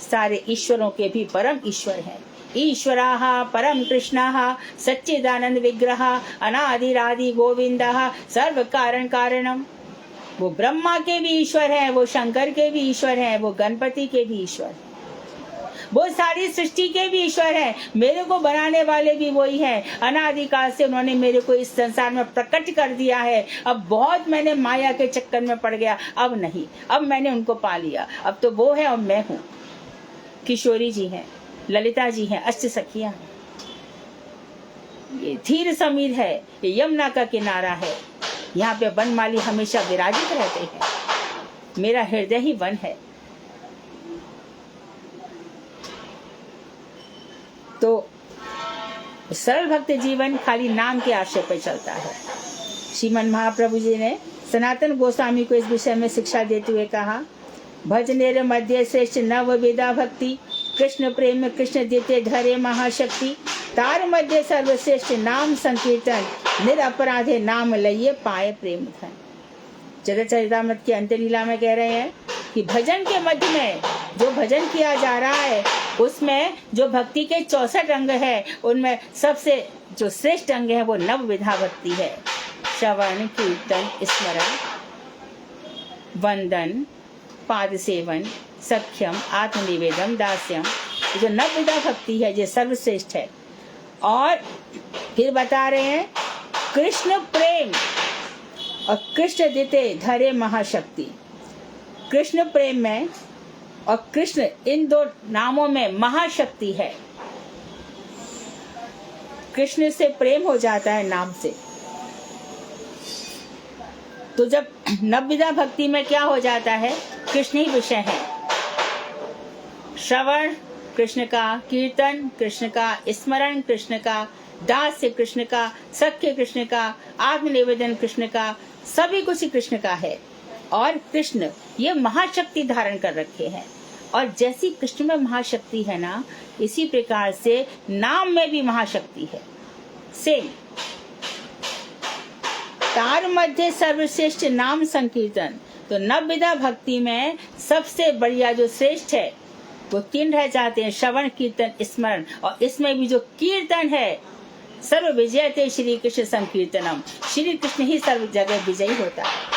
सारे ईश्वरों के भी परम ईश्वर है। ईश्वराः परम कृष्णाः सच्चिदानंद विग्रहः अनादिरादि गोविंदः सर्व कारण कारणम। वो ब्रह्मा के भी ईश्वर है, वो शंकर के भी ईश्वर है, वो गणपति के भी ईश्वर है, वो सारी सृष्टि के भी ईश्वर है। मेरे को बनाने वाले भी वही है। अनादिकाल से उन्होंने मेरे को इस संसार में प्रकट कर दिया है। अब बहुत मैंने माया के चक्कर में पड़ गया, अब नहीं, अब मैंने उनको पा लिया। अब तो वो है और मैं हूँ। किशोरी जी हैं, ललिता जी हैं, अष्ट सखियां हैं, ये धीर समीर है, ये यमुना का किनारा है। यहाँ पे वनमाली हमेशा विराजित रहते हैं। मेरा हृदय ही वन है। तो सरल भक्त जीवन खाली नाम के आश्रय पर चलता है। श्रीमन महाप्रभु जी ने सनातन गोस्वामी को इस विषय में शिक्षा देते हुए कहा, भजनेर मध्य श्रेष्ठ नव विदा भक्ति, कृष्ण प्रेम कृष्ण देते धरे महाशक्ति, तार मध्य सर्वश्रेष्ठ नाम संकीर्तन, निरपराधे नाम लइए पाए प्रेम धन। चरितामृत की अंत्यलीला में कह रहे हैं कि भजन के मध्य में जो भजन किया जा रहा है, उसमें जो भक्ति के 64 अंग है, उनमें सबसे जो श्रेष्ठ अंग है वो नव विधा भक्ति है। श्रवण कीर्तन स्मरण वंदन पाद सेवन सख्यम आत्मनिवेदन दास्यम, जो नव विधा भक्ति है ये सर्वश्रेष्ठ है। और फिर बता रहे हैं कृष्ण प्रेम और कृष्ण देते धरे महाशक्ति। कृष्ण प्रेम में और कृष्ण, इन दो नामों में महाशक्ति है। कृष्ण से प्रेम हो जाता है नाम से। तो जब नवविधा भक्ति में क्या हो जाता है, कृष्ण ही विषय है। श्रवण कृष्ण का, कीर्तन कृष्ण का, स्मरण कृष्ण का, दास्य कृष्ण का, सख्य कृष्ण का, आत्मनिवेदन कृष्ण का, सभी कुछ कृष्ण का है। और कृष्ण ये महाशक्ति धारण कर रखे हैं। और जैसी कृष्ण में महाशक्ति है ना, इसी प्रकार से नाम में भी महाशक्ति है। सेम तार मध्य सर्वश्रेष्ठ नाम संकीर्तन। तो नवविधा भक्ति में सबसे बढ़िया जो श्रेष्ठ है वो 3 रह जाते हैं, श्रवण कीर्तन स्मरण। और इसमें भी जो कीर्तन है, सर्व विजयते श्री कृष्ण संकीर्तनम, श्री कृष्ण ही सर्व जगह विजयी होता है।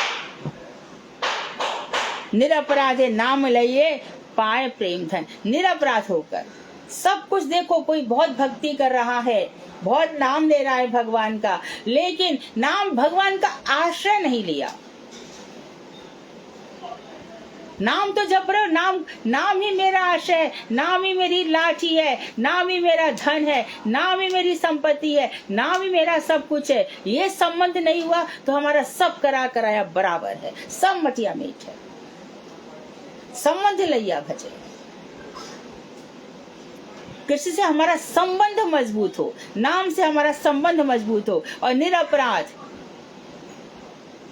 निरपराधे नाम लइए पाए प्रेम धन। निरपराध होकर सब कुछ देखो, कोई बहुत भक्ति कर रहा है, बहुत नाम ले रहा है भगवान का, लेकिन नाम भगवान का आश्रय नहीं लिया। नाम तो जप रहे हो, नाम नाम ही मेरा आशय है, नाम ही मेरी लाठी है, नाम ही मेरा धन है, नाम ही मेरी संपत्ति है, नाम ही मेरा सब कुछ है। ये संबंध नहीं हुआ तो हमारा सब करा कराया बराबर है, सब मटिया मीठ है। संबंध लैया भजे, कृष्ण से हमारा संबंध मजबूत हो, नाम से हमारा संबंध मजबूत हो और निरपराध,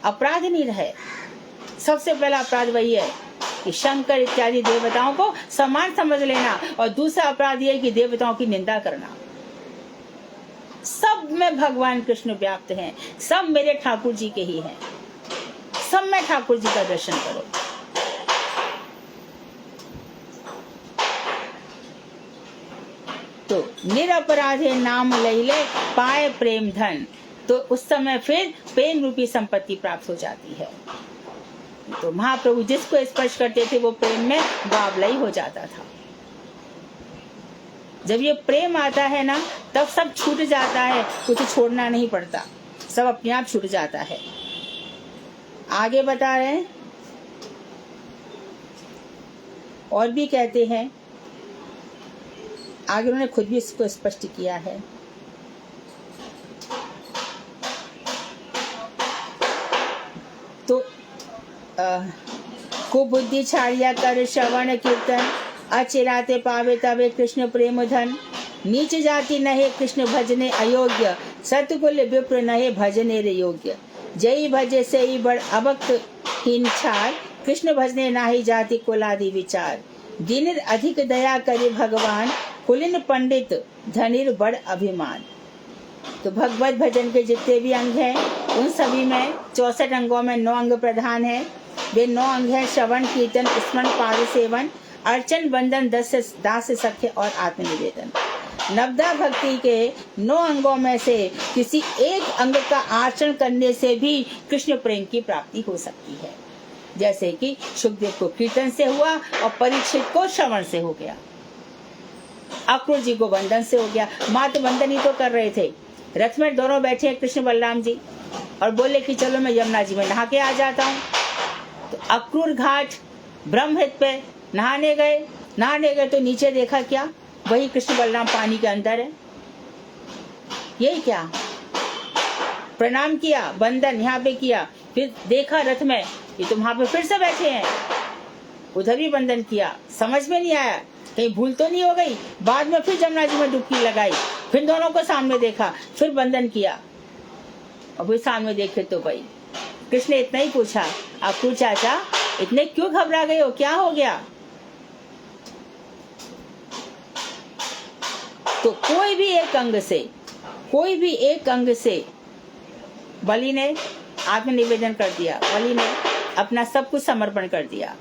अपराध नहीं रहे। सबसे पहला अपराध वही है कि शंकर इत्यादि देवताओं को समान समझ लेना, और दूसरा अपराध यह कि देवताओं की निंदा करना। सब में भगवान कृष्ण व्याप्त हैं, सब मेरे ठाकुर जी के ही हैं, सब में ठाकुर जी का दर्शन करो। तो निरपराध है नाम लैले पाए प्रेम धन, तो उस समय फिर प्रेम रूपी संपत्ति प्राप्त हो जाती है। तो महाप्रभु जिसको स्पर्श करते थे वो प्रेम में बावलाई हो जाता था। जब ये प्रेम आता है ना, तब सब छूट जाता है, कुछ छोड़ना नहीं पड़ता, सब अपने आप छूट जाता है। आगे बता रहे हैं और भी कहते हैं, आगे उन्होंने खुद भी इसको स्पष्ट किया है। तो कुबुद्धि छाड़िया कर श्रवण कीर्तन, अचिराते पावे तवे कृष्ण प्रेम धन। नीच जाति नहे कृष्ण भजने अयोग्य, सतकुल विप्र नहे भजने रे योग्य। जय भजे से ही बड़ अभक्त हीन छार, कृष्ण भजने नाही जाति कुलादि विचार। जिनिर अधिक दया करे भगवान, कुलीन पंडित धनिर बड़ अभिमान। तो भगवत भजन के जितने भी अंग हैं उन सभी में 64 अंगों में 9 अंग प्रधान हैं। वे 9 अंग हैं श्रवण कीर्तन स्मरण पाद सेवन अर्चन बंधन दास सख्य और आत्मनिवेदन। नवदा भक्ति के 9 अंगों में से किसी एक अंग का आचरण करने से भी कृष्ण प्रेम की प्राप्ति हो सकती है। जैसे कि सुखदेव को कीर्तन से हुआ और परीक्षित को श्रवण से हो गया, अक्रूर जी को बंधन से हो गया। मातृ बंधन ही तो कर रहे थे, रथ में दोनों बैठे हैं कृष्ण बलराम जी और बोले कि चलो मैं यमुना जी में नहा के आ जाता हूँ। तो अक्रूर घाट ब्रह्महित पे नहाने गए तो नीचे देखा क्या, वही कृष्ण बलराम पानी के अंदर है। यही क्या, प्रणाम किया, बंधन यहाँ पे किया, फिर देखा रथ में ये तो वहां पे फिर से बैठे हैं, उधर भी बंधन किया। समझ में नहीं आया कहीं भूल तो नहीं हो गई। बाद में फिर जमुना जी में डुबकी लगाई, फिर दोनों को सामने देखा, फिर बंधन किया और फिर सामने देखे तो भाई कृष्ण ने इतना ही पूछा, अक्रूर चाचा इतने क्यों घबरा गए हो, क्या हो गया। तो कोई भी एक अंग से बलि ने आत्मनिवेदन कर दिया, बलि ने अपना सब कुछ समर्पण कर दिया।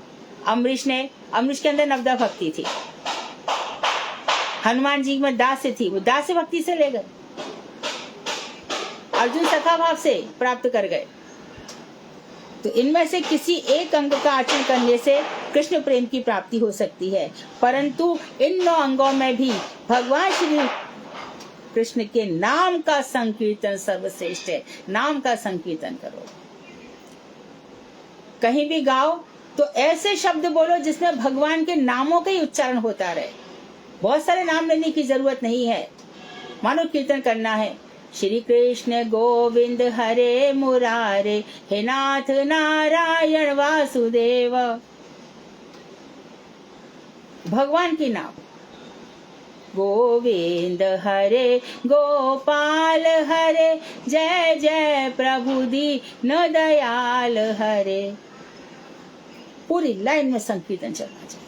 अम्बरीश के अंदर नवदा भक्ति थी, हनुमान जी में दास्य थी, वो दास्य भक्ति से ले गए, अर्जुन सखा भाव से प्राप्त कर गए। तो इनमें से किसी एक अंग का आचरण करने से कृष्ण प्रेम की प्राप्ति हो सकती है, परंतु इन 9 अंगों में भी भगवान श्री कृष्ण के नाम का संकीर्तन सर्वश्रेष्ठ है। नाम का संकीर्तन करो, कहीं भी गाओ तो ऐसे शब्द बोलो जिसमें भगवान के नामों का ही उच्चारण होता रहे। बहुत सारे नाम लेने की जरूरत नहीं है। मानो कीर्तन करना है, श्री कृष्ण गोविंद हरे मुरारे, हे नाथ नारायण वासुदेव। भगवान के नाम, गोविंद हरे गोपाल हरे, जय जय प्रभु दीन दयाल हरे। पूरी लाइन में संकीर्तन चलना चाहिए,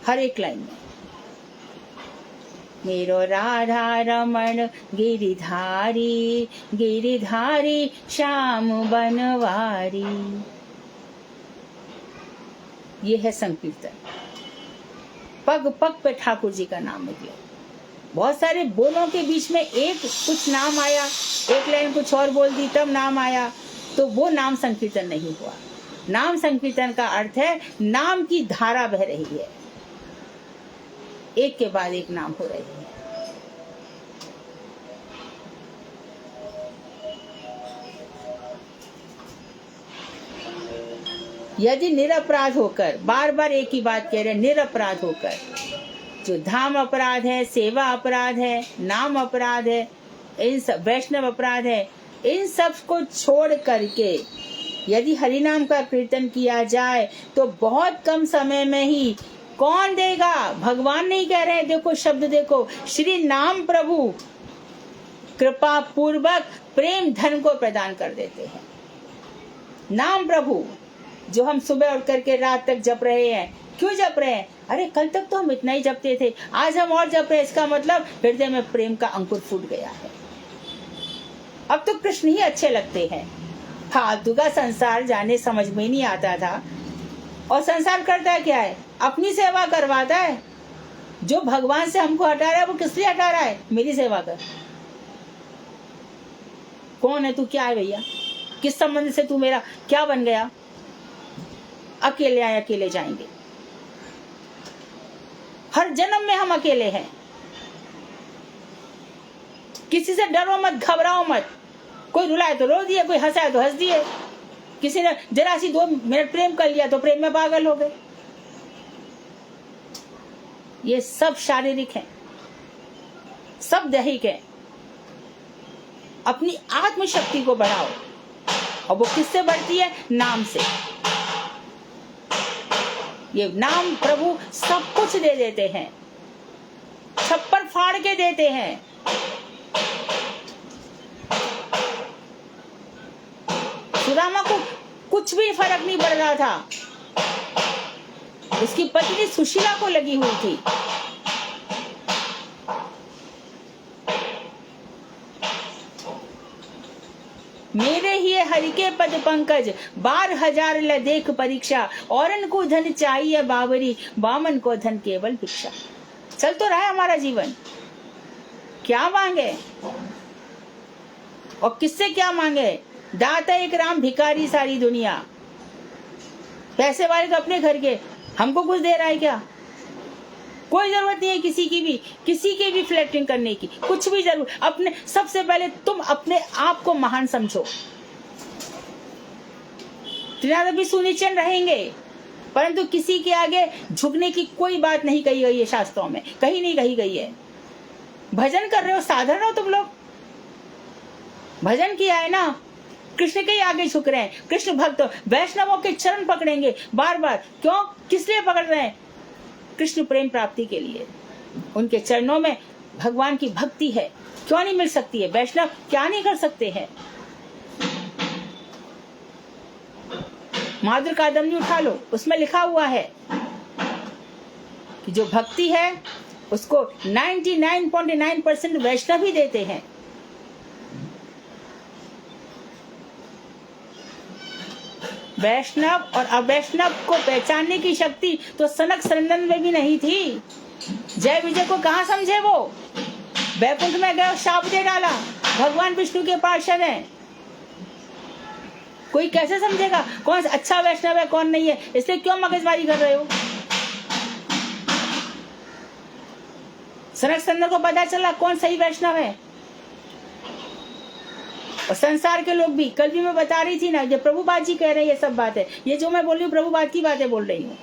हर एक लाइन में। मेरो राधा रमण गिरिधारी, गिरिधारी श्याम बनवारी। ये है संकीर्तन। पग पग पे ठाकुर जी का नाम निकले। बहुत सारे बोलों के बीच में एक कुछ नाम आया, एक लाइन कुछ और बोल दी तब नाम आया, तो वो नाम संकीर्तन नहीं हुआ। नाम संकीर्तन का अर्थ है नाम की धारा बह रही है, एक के बाद एक नाम हो रही है। यदि निरपराध होकर, बार बार एक ही बात कह रहे हैं, निरपराध होकर, जो धाम अपराध है, सेवा अपराध है, नाम अपराध है, इन सब वैष्णव अपराध है, इन सब को छोड़ करके यदि हरिनाम का कीर्तन किया जाए तो बहुत कम समय में ही कौन देगा? भगवान नहीं कह रहे, देखो शब्द देखो, श्री नाम प्रभु कृपा पूर्वक प्रेम धन को प्रदान कर देते हैं। नाम प्रभु जो हम सुबह उठ करके रात तक जप रहे हैं, क्यों जप रहे हैं? अरे कल तक तो हम इतना ही जपते थे, आज हम और जप रहे हैं, इसका मतलब हृदय में प्रेम का अंकुर फूट गया है। अब तो कृष्ण ही अच्छे लगते हैं। फालतू का संसार जाने समझ में ही नहीं आता था। और संसार करता क्या है? अपनी सेवा करवाता है। जो भगवान से हमको हटा रहा है वो किस लिए हटा रहा है? मेरी सेवा कर। कौन है तू? क्या है भैया? किस संबंध से तू मेरा क्या बन गया? अकेले आए अकेले जाएंगे। हर जन्म में हम अकेले हैं। किसी से डरो मत, घबराओ मत। कोई रुलाए तो रो दिए, कोई हंसाए तो हंस दिए, किसी ने जरा सी 2 मिनट प्रेम कर लिया तो प्रेम में पागल हो गए। ये सब शारीरिक है, सब दैहिक है। अपनी आत्मशक्ति को बढ़ाओ, और वो किससे बढ़ती है? नाम से। ये नाम प्रभु सब कुछ दे देते हैं, छप्पर फाड़ के देते हैं। सुदामा को कुछ भी फर्क नहीं पड़ रहा था, उसकी पत्नी सुशीला को लगी हुई थी। मेरे ही हरि के पद पंकज, 12,000 ल देख परीक्षा, औरन को धन चाहिए बाबरी, बामन को धन केवल भिक्षा। चल तो रहा है हमारा जीवन, क्या मांगे और किससे क्या मांगे? दाता एक राम, भिखारी सारी दुनिया। पैसे वाले तो अपने घर के, हमको कुछ दे रहा है क्या? कोई जरूरत नहीं है किसी की भी फ्लैटरिंग करने की, कुछ भी जरूर। अपने सबसे पहले तुम अपने आप को महान समझो। त्रिनाद भी सुनिश्चित रहेंगे, परंतु किसी के आगे झुकने की कोई बात नहीं कही गई है शास्त्रों में, कहीं नहीं कही गई है। भजन कर रहे हो, साधारण हो तुम लोग, भजन किया है ना, कृष्ण के आगे झुक रहे हैं। कृष्ण भक्त वैष्णवों के चरण पकड़ेंगे बार बार। क्यों? किस लिए पकड़ रहे हैं? कृष्ण प्रेम प्राप्ति के लिए। उनके चरणों में भगवान की भक्ति है, क्यों नहीं मिल सकती है? वैष्णव क्या नहीं कर सकते हैं? माधुर कादम्बरी उठा लो, उसमें लिखा हुआ है कि जो भक्ति है उसको 99.9% वैष्णव ही देते हैं। वैष्णव और अवैष्णव को पहचानने की शक्ति तो सनक सनंदन में भी नहीं थी। जय विजय को कहाँ समझे? वो वैकुंठ में गए, शाप दे डाला, भगवान विष्णु के पार्षद हैं। कोई कैसे समझेगा कौन अच्छा वैष्णव है कौन नहीं है? इसलिए क्यों मगजमारी कर रहे हो? सनक सनंदन को पता चला कौन सही वैष्णव है। और संसार के लोग भी, कल भी मैं बता रही थी ना, ये प्रभुपाद जी कह रहे हैं ये सब बातें, ये जो मैं बोल रही हूँ प्रभुपाद की बातें बोल रही हूँ।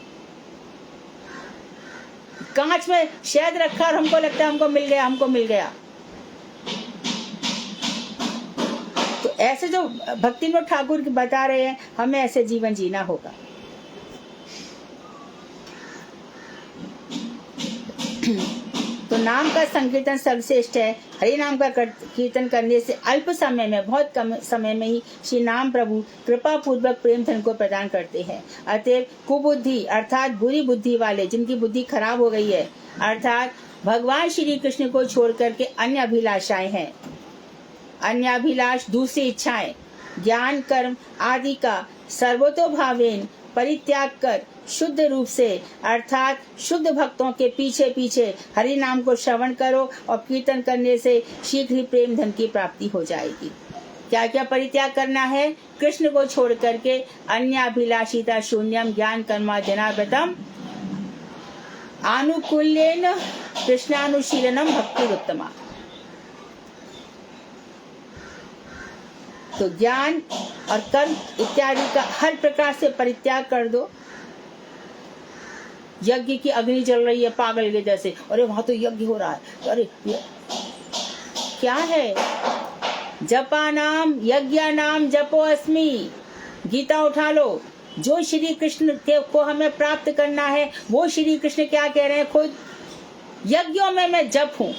कांच में शहद रखा और हमको लगता है हमको मिल गया। तो ऐसे जो भक्ति विनोद ठाकुर बता रहे हैं, हमें ऐसे जीवन जीना होगा। तो नाम का संकीर्तन सर्वश्रेष्ठ है। हरि नाम का कीर्तन करने से अल्प समय में, बहुत कम समय में ही श्री नाम प्रभु कृपा पूर्वक प्रेम धन को प्रदान करते हैं। अतएव कुबुद्धि अर्थात बुरी बुद्धि वाले, जिनकी बुद्धि खराब हो गई है, अर्थात भगवान श्री कृष्ण को छोड़ करके अन्य अभिलाषाएं हैं, अन्य अभिलाष दूसरी इच्छाएं, ज्ञान कर्म आदि का सर्वतोभावेन परित्याग कर शुद्ध रूप से अर्थात शुद्ध भक्तों के पीछे पीछे हरि नाम को श्रवण करो और कीर्तन करने से शीघ्र ही प्रेम धन की प्राप्ति हो जाएगी। क्या क्या परित्याग करना है? कृष्ण को छोड़ करके अन्य अभिलाषिता शून्यम ज्ञान कर्मार्जनाव्रतम आनुकूल्येन कृष्णानुशीलनम भक्ति उत्तमा। तो ज्ञान और कर्म इत्यादि का हर प्रकार से परित्याग कर दो। यज्ञ की अग्नि जल रही है पागल के जैसे, अरे वहां तो यज्ञ हो रहा है, अरे क्या है? जपा नाम यज्ञ नाम जपो अस्मि। गीता उठा लो। जो श्री कृष्ण को हमें प्राप्त करना है वो श्री कृष्ण क्या कह रहे हैं खुद, यज्ञों में मैं जप हूं।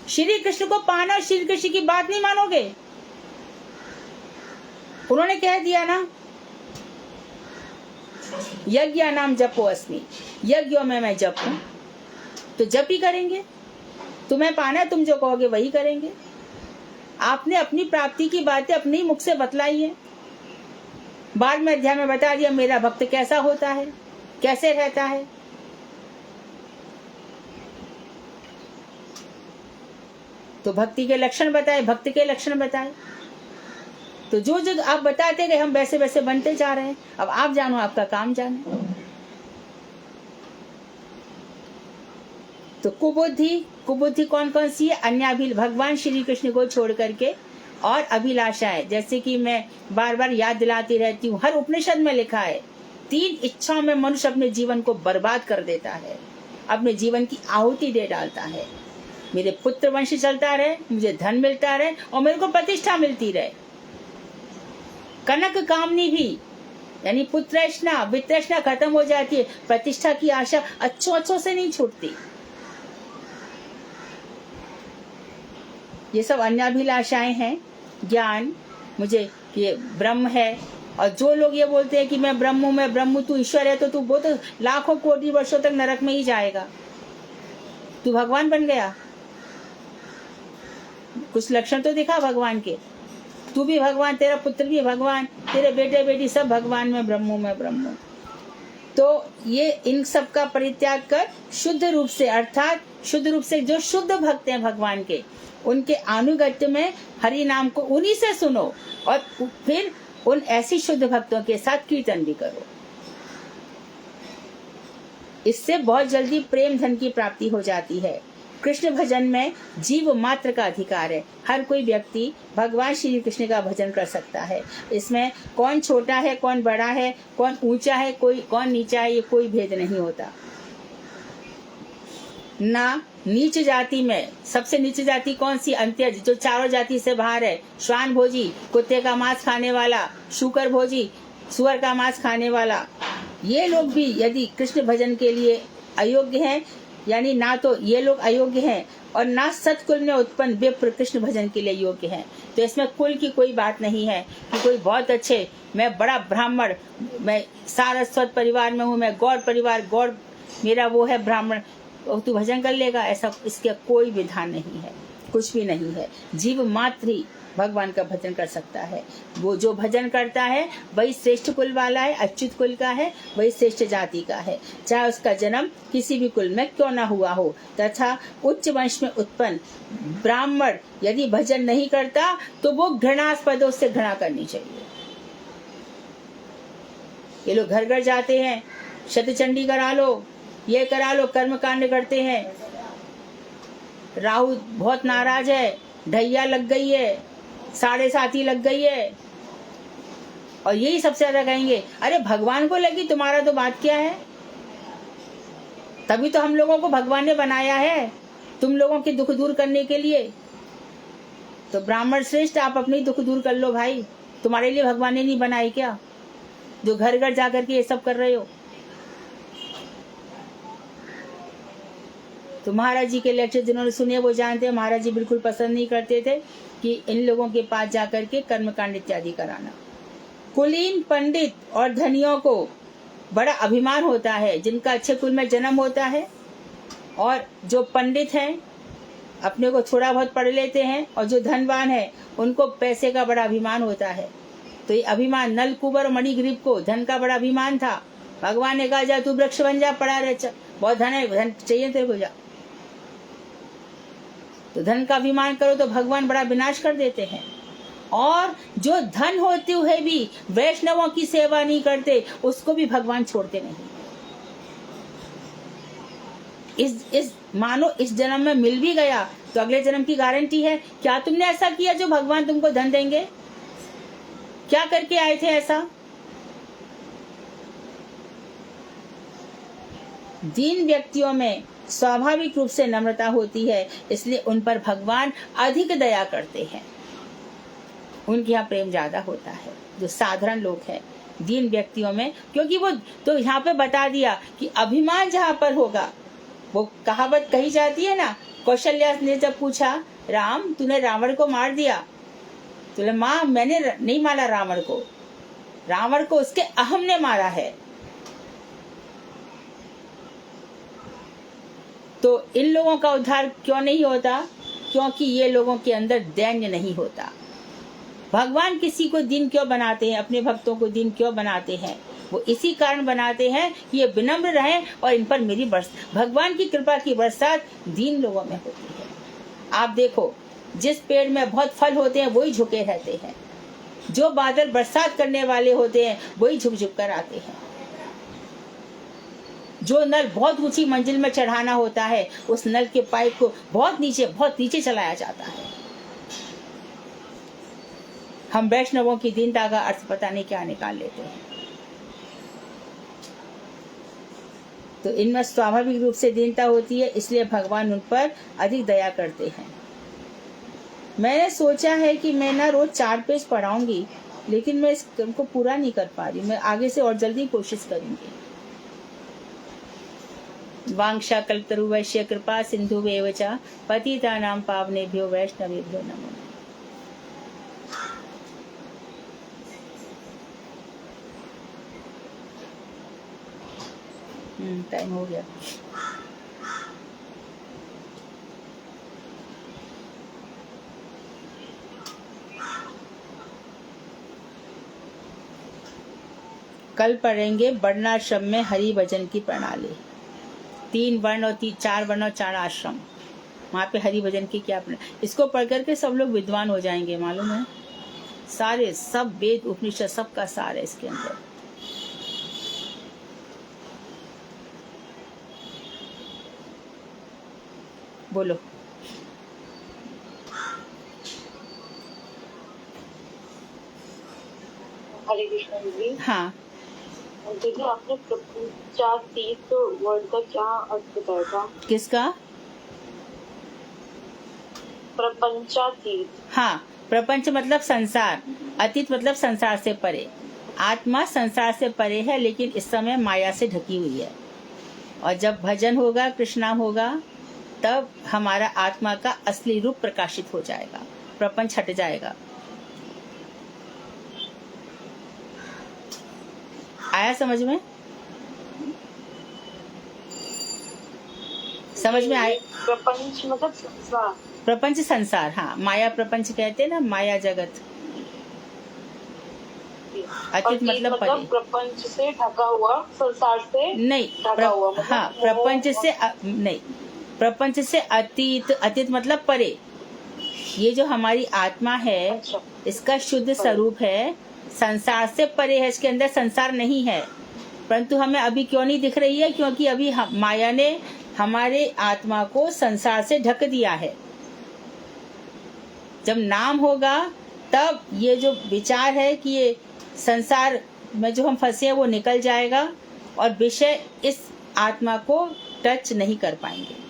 श्री कृष्ण को पाना और श्री कृष्ण की बात नहीं मानोगे? उन्होंने कह दिया ना, यज्ञ नाम जपो अस्मि, यज्ञों में मैं जप हूं, तो जप ही करेंगे। तुम्हें पाना है, तुम जो कहोगे वही करेंगे। आपने अपनी प्राप्ति की बातें अपने ही मुख से बतलाई है। बाद में अध्याय में बता दिया मेरा भक्त कैसा होता है, कैसे रहता है। तो भक्ति के लक्षण बताए, भक्त के लक्षण बताए। तो जो जो आप बताते गए हम वैसे वैसे बनते जा रहे हैं। अब आप जानो, आपका काम जाने। तो कुबुद्धि कौन कौन सी है? अन्य भगवान श्री कृष्ण को छोड़ करके और अभिलाषाएं, जैसे कि मैं बार बार याद दिलाती रहती हूँ, हर उपनिषद में लिखा है 3 इच्छाओं में मनुष्य अपने जीवन को बर्बाद कर देता है, अपने जीवन की आहुति दे डालता है। मेरे पुत्र वंश चलता रहे, मुझे धन मिलता रहे और मेरे को प्रतिष्ठा मिलती रहे। कनक कामनी भी, यानी पुत्रैष्णा वित्रैष्णा खत्म हो जाती है, प्रतिष्ठा की आशा अच्छों से नहीं छूटती। ये सब अन्याभिलाषाएं हैं। ज्ञान, मुझे ये ब्रह्म है। और जो लोग ये बोलते हैं कि मैं ब्रह्म हूं, मैं ब्रह्म हूं, तू ईश्वर है, तो तू वो तो लाखों कोटि वर्षों तक नरक में ही जाएगा। तू भगवान बन गया, कुछ लक्षण तो दिखा भगवान के। तू भी भगवान, तेरा पुत्र भी भगवान, तेरे बेटे बेटी सब भगवान, में ब्रह्म हूं, मैं ब्रह्म हूं। तो ये इन सब का परित्याग कर शुद्ध रूप से, अर्थात शुद्ध रूप से जो शुद्ध भक्त हैं भगवान के, उनके अनुगत्य में हरि नाम को उन्हीं से सुनो और फिर उन ऐसी शुद्ध भक्तों के साथ कीर्तन भी करो। इससे बहुत जल्दी प्रेम धन की प्राप्ति हो जाती है। कृष्ण भजन में जीव मात्र का अधिकार है। हर कोई व्यक्ति भगवान श्री कृष्ण का भजन कर सकता है। इसमें कौन छोटा है, कौन बड़ा है, कौन ऊंचा है, कौन नीचा है, ये कोई भेद नहीं होता। ना नीच जाति में सबसे नीच जाति कौन सी? अंत्य, जो चारों जाति से बाहर है। श्वान भोजी, कुत्ते का मांस खाने वाला। शूकर भोजी, सुअर का मांस खाने वाला। ये लोग भी यदि कृष्ण भजन के लिए अयोग्य हैं, यानी ना तो ये लोग अयोग्य हैं और ना सतकुल में उत्पन्न विप्र कृष्ण भजन के लिए योग्य हैं। तो इसमें कुल की कोई बात नहीं है कि कोई बहुत अच्छे, मैं बड़ा ब्राह्मण, मैं सारस्वत परिवार में हूँ, मैं गौड़ परिवार, गौड़ मेरा वो है ब्राह्मण, तू भजन कर लेगा, ऐसा इसका कोई विधान नहीं है, कुछ भी नहीं है। जीव मात्र ही भगवान का भजन कर सकता है। वो जो भजन करता है वही श्रेष्ठ कुल वाला है, अच्युत कुल का है, वही श्रेष्ठ जाति का है, चाहे उसका जन्म किसी भी कुल में क्यों ना हुआ हो। तथा उच्च वंश में उत्पन्न ब्राह्मण यदि भजन नहीं करता तो वो घृणास्पद, उससे घृणा करनी चाहिए। ये लोग घर घर जाते हैं, शतचंडी करा लो, ये करा लो, कर्म कांड करते हैं। राहु बहुत नाराज है, ढैया लग गई है, 7.5 लग गई है, और यही सबसे ज्यादा कहेंगे अरे भगवान को लगी, तुम्हारा तो बात क्या है। तभी तो हम लोगों को भगवान ने बनाया है, तुम लोगों के दुख दूर करने के लिए। तो ब्राह्मण श्रेष्ठ, आप अपने दुख दूर कर लो भाई, तुम्हारे लिए भगवान ने नहीं बनाई क्या, जो घर घर जाकर के ये सब कर रहे हो। तो महाराज जी के लेक्चर जिन्होंने सुने वो जानते हैं, महाराज जी बिल्कुल पसंद नहीं करते थे कि इन लोगों के पास जाकर के कर्मकांड इत्यादि कराना। कुलीन पंडित और धनियों को बड़ा अभिमान होता है, जिनका अच्छे कुल में जन्म होता है, और जो पंडित हैं अपने को थोड़ा बहुत पढ़ लेते हैं, और जो धनवान है उनको पैसे का बड़ा अभिमान होता है। तो ये अभिमान, नल कुबर मणिग्रीव को धन का बड़ा अभिमान था। भगवान ने कहा जा तू वृक्ष बन जा, पड़ा रहे, बहुत धन है, धन चाहिए तेरे को, जा। तो धन का अभिमान करो तो भगवान बड़ा विनाश कर देते हैं। और जो धन होते हुए भी वैष्णवों की सेवा नहीं करते, उसको भी भगवान छोड़ते नहीं। इस मानो इस जन्म में मिल भी गया तो अगले जन्म की गारंटी है? क्या तुमने ऐसा किया जो भगवान तुमको धन देंगे? क्या करके आए थे ऐसा? दीन व्यक्तियों में स्वाभाविक रूप से नम्रता होती है, इसलिए उन पर भगवान अधिक दया करते हैं। उनके यहाँ प्रेम ज्यादा होता है। जो साधारण लोग हैं दीन व्यक्तियों में, क्योंकि वो तो यहाँ पे बता दिया कि अभिमान जहाँ पर होगा, वो कहावत कही जाती है ना, कौशल्या ने जब पूछा राम तूने रावण को मार दिया, तो बोले माँ मैंने नहीं मारा रावण को उसके अहम ने मारा है। तो इन लोगों का उद्धार क्यों नहीं होता? क्योंकि ये लोगों के अंदर दैन्य नहीं होता। भगवान किसी को दीन क्यों बनाते हैं, अपने भक्तों को दीन क्यों बनाते हैं? वो इसी कारण बनाते हैं कि ये विनम्र रहें और इन पर मेरी भगवान की कृपा की बरसात दीन लोगों में होती है। आप देखो जिस पेड़ में बहुत फल होते हैं वही झुके रहते हैं, जो बादल बरसात करने वाले होते हैं वही झुक झुक कर आते हैं। जो नल बहुत ऊंची मंजिल में चढ़ाना होता है उस नल के पाइप को बहुत नीचे चलाया जाता है। हम वैष्णवों की दीनता का अर्थ पता नहीं क्या निकाल लेते हैं। तो इनमें स्वाभाविक रूप से दीनता होती है, इसलिए भगवान उन पर अधिक दया करते हैं। मैंने सोचा है कि मैं ना रोज 4 पेज पढ़ाऊंगी, लेकिन मैं इसको पूरा नहीं कर पा रही। मैं आगे से और जल्दी कोशिश करूंगी। वांछा कल्पतरुवैश्य कृपा सिंधुवेव च पतितानां पावनेभ्यो वैष्णवेभ्यो नमो। टाइम हो गया। कल पढ़ेंगे वर्णाश्रम में हरि भजन की प्रणाली। 3 वर्ण और 4 वर्ण और 4 आश्रम, वहाँ पे हरि भजन की क्या प्रणाली। इसको पढ़ करके सब लोग विद्वान हो जाएंगे, मालूम है। सारे सब वेद उपनिषद सबका सार है इसके अंदर। बोलो। हरे कृष्ण दीदी। हाँ दीदी आपने प्रपंचातीत वर्ड का क्या अर्थ बताया था? किसका? प्रपंचातीत। हाँ, प्रपंच मतलब संसार, अतीत मतलब संसार से परे। आत्मा संसार से परे है, लेकिन इस समय माया से ढकी हुई है। और जब भजन होगा, कृष्णा होगा, तब हमारा आत्मा का असली रूप प्रकाशित हो जाएगा, प्रपंच हट जाएगा। आया समझ में? समझ में आए? प्रपंच मतलब संसार। प्रपंच संसार, हाँ, माया प्रपंच कहते हैं ना, माया जगत। अतीत मतलब परे। प्रपंच से ढका हुआ, संसार से नहीं ढका हुआ। हाँ, प्रपंच से नहीं, प्रपंच से अतीत। अतीत मतलब परे। ये जो हमारी आत्मा है, अच्छा, इसका शुद्ध स्वरूप है, संसार से परे है। इसके अंदर संसार नहीं है, परंतु हमें अभी क्यों नहीं दिख रही है? क्योंकि अभी माया ने हमारे आत्मा को संसार से ढक दिया है। जब नाम होगा तब ये जो विचार है कि ये संसार में जो हम फंसे हैं वो निकल जाएगा और विषय इस आत्मा को टच नहीं कर पाएंगे।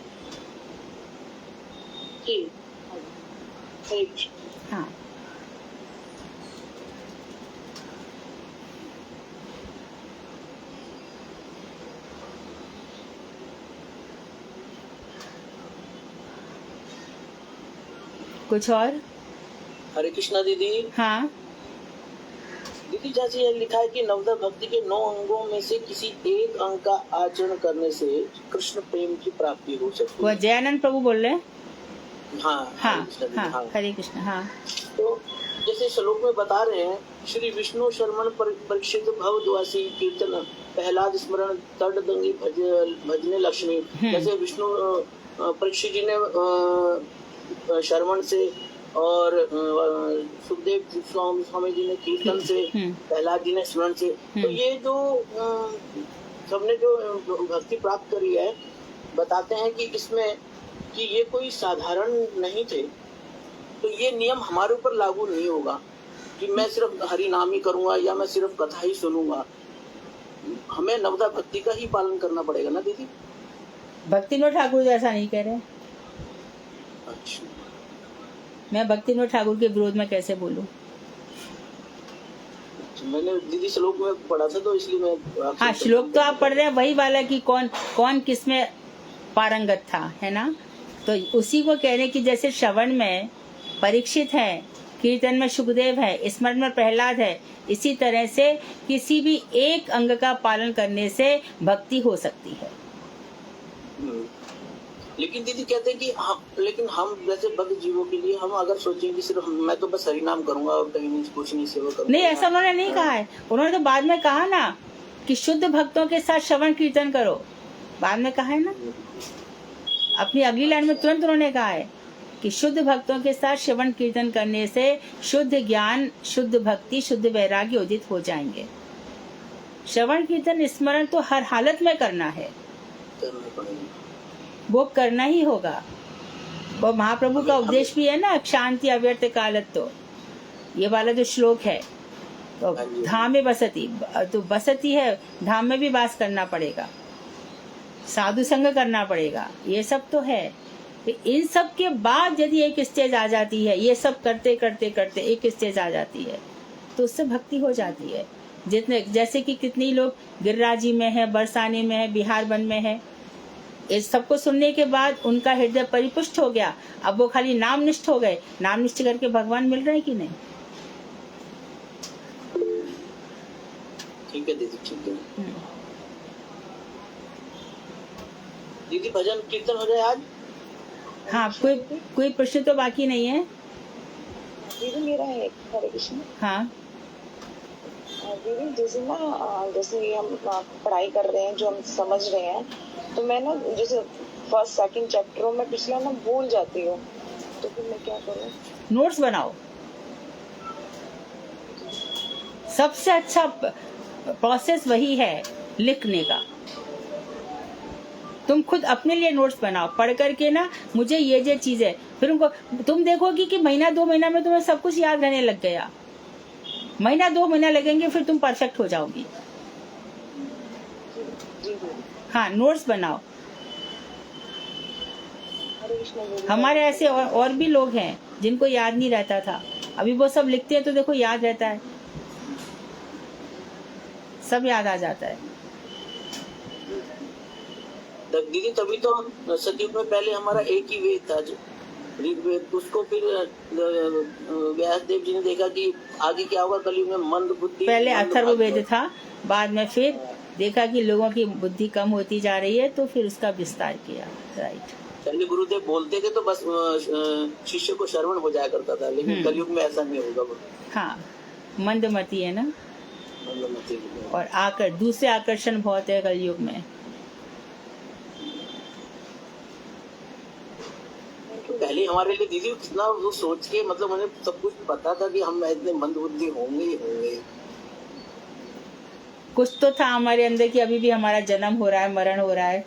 हाँ, कुछ और? हरे कृष्णा दीदी। हाँ दीदी, जैसे ये लिखा है कि नवदा भक्ति के 9 अंगों में से किसी एक अंग का आचरण करने से कृष्ण प्रेम की प्राप्ति हो सकती है। वो जयानंद प्रभु बोल रहे हैं। हाँ हाँ हाँ, हरे कृष्ण। हाँ, तो जैसे श्लोक में बता रहे हैं, श्री विष्णु शर्मन परीक्षित भवद्वासी कीर्तन प्रहलाद स्मरण तड दंगी भजने लक्ष्मी। जैसे विष्णु परीक्षित जी ने शर्मन से और सुखदेव स्वामी जी ने कीर्तन से, प्रहलाद जी ने स्मरण से, तो ये जो सबने जो भक्ति प्राप्त करी है बताते हैं कि इसमें कि ये कोई साधारण नहीं थे, तो ये नियम हमारे ऊपर लागू नहीं होगा कि मैं सिर्फ हरि नाम ही करूंगा या मैं सिर्फ कथा ही सुनूंगा। हमें नवदा भक्ति का ही पालन करना पड़ेगा ना दीदी। भक्तिविनोद ठाकुर जैसा नहीं कह रहे। अच्छा, मैं भक्तिविनोद ठाकुर के विरोध में कैसे बोलूं? मैंने दीदी श्लोक में पढ़ा था तो इसलिए मैं आपसे हाँ, श्लोक तो आप पढ़ रहे हैं वही वाला कि कौन कौन किस में पारंगत था, है ना? तो उसी को कह रहे हैं कि जैसे श्रवण में परीक्षित है, कीर्तन में सुखदेव है, स्मरण में प्रहलाद है, इसी तरह से किसी भी एक अंग का पालन करने से भक्ति हो सकती है। लेकिन दीदी कहते हैं कि लेकिन हम जैसे भक्त जीवों के लिए हम अगर सोचें कि सिर्फ मैं तो बस हरि नाम करूंगा और कहीं नहीं कुछ नहीं सेवा करूंगा, नहीं, ऐसा उन्होंने नहीं कहा है। उन्होंने तो बाद में कहा ना कि शुद्ध भक्तों के साथ श्रवण कीर्तन करो, बाद में कहा है ना, अपनी अगली लाइन में तुरंत उन्होंने कहा है कि शुद्ध भक्तों के साथ श्रवण कीर्तन करने से शुद्ध ज्ञान, शुद्ध भक्ति, शुद्ध वैराग्य उदित हो जाएंगे। श्रवण कीर्तन स्मरण तो हर हालत में करना है, करना पड़ेगा। वो करना ही होगा। वो महाप्रभु का उपदेश भी है ना, शांति अव्यर्थ कालत्तो, ये वाला जो श्लोक है। तो धाम में बसती, तो बसती है, धाम में भी वास करना पड़ेगा, साधु संग करना पड़ेगा, ये सब तो है। इन सब के बाद यदि एक स्टेज आ जाती है, ये सब करते करते करते एक स्टेज आ जाती है, तो उससे भक्ति हो जाती है। जितने जैसे कि कितनी लोग गिरिराजी में है, बरसाने में है, बिहार वन में है, इस सबको सुनने के बाद उनका हृदय परिपुष्ट हो गया। अब वो खाली नामनिष्ठ हो गए। नामनिष्ठ करके भगवान मिल रहे कि नहीं? ठीक है दीदी, ठीक है। दीदी भजन कीर्तन हो जाए आज? हाँ, कोई प्रश्न तो बाकी नहीं है? दीदी मेरा है, हरे कृष्ण। हाँ दीदी जैसे ना, जैसे हम पढ़ाई कर रहे हैं, जो हम समझ रहे हैं, तो मैं ना जैसे फर्स्ट सेकंड चैप्टरों में पिछला ना भूल जाती हूँ, तो फिर मैं क्या करूँ? नोट्स बनाओ। सबसे अच्छा प्रोसेस वही है लिखने का। तुम खुद अपने लिए नोट्स बनाओ, पढ़ करके ना मुझे ये चीज है, फिर उनको तुम देखोगी कि महीना 2 महीना में तुम्हें सब कुछ याद रहने लग गया। महीना 2 महीना लगेंगे, फिर तुम परफेक्ट हो जाओगी। हाँ, नोट्स बनाओ। हमारे ऐसे और भी लोग हैं जिनको याद नहीं रहता था, अभी वो सब लिखते हैं तो देखो याद रहता है, सब याद आ जाता है। दीदी तभी तो सतयुग में पहले हमारा एक ही वेद था, ऋग्वेद। उसको फिर व्यास देव जी ने देखा कि आगे क्या होगा कलयुग में, मंद बुद्धि। पहले अथर्ववेद था, बाद में फिर देखा कि लोगों की बुद्धि कम होती जा रही है, तो फिर उसका विस्तार किया। राइट। पहले गुरुदेव बोलते थे तो बस शिष्य को श्रवण हो जाया करता था, लेकिन कलयुग में ऐसा नहीं होगा। हाँ, मंदमती है ना, मंदमती। और दूसरे आकर्षण बहुत है कलयुग में। पहले हमारे लिए दीदी कितना वो सोच के, मतलब हमें सब कुछ पता था कि हम इतने मंदबुद्धि होंगे ही होंगे। कुछ तो था हमारे अंदर कि अभी भी हमारा जन्म हो रहा है, मरण हो रहा है,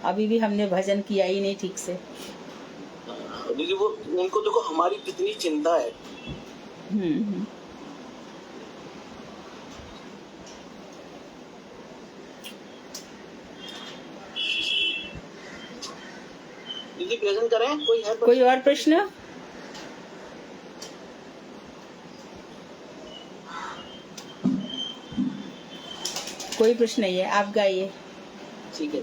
अभी भी हमने भजन किया ही नहीं ठीक से। दीदी वो उनको देखो हमारी कितनी चिंता है। दीदी प्रेजेंट करें, कोई है? कोई और प्रश्न? कोई प्रश्न नहीं है, आप गाइए। ठीक है।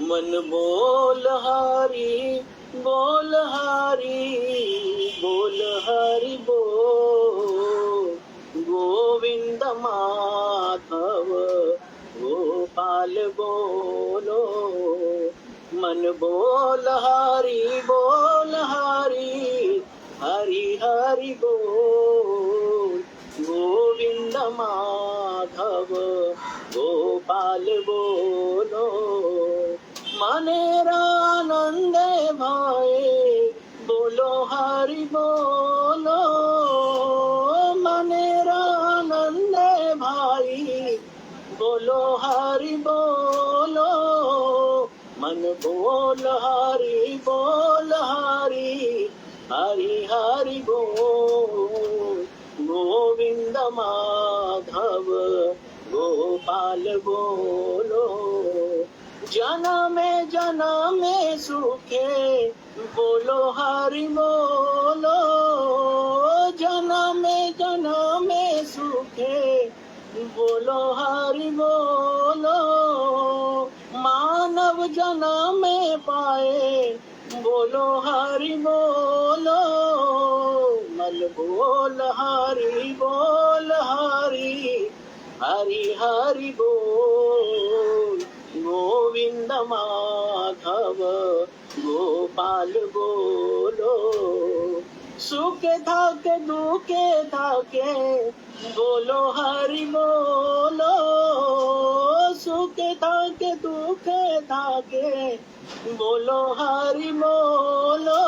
मन बोल हारी बोल हारी बोल हरि बोल, गोविंद माधव गोपाल बोलो। मन बोल हारी हरि हरि बोल, गोविंद माधव गोपाल बोलो। मनेरा आनंद भाए बोलो हरि बोलो, मनेरा आनंद भाई बोलो हरि मन बोल हरि बोल हरि हरि हरि बोल गोविंद माधव गोपाल बोलो जनमे सुखे बोलो हरि बोलो जनमे सुखे बोलो हरि बोलो मानव जन्म पाए बोलो हरि बोलो मन बोल हरि बोल हरि हरि हरि बोल गोविंद माधव गोपाल बोलो सुखे थाके दुखे थाके बोलो हरि बोलो सुखे थाके दुखे थाके बोलो हरि बोलो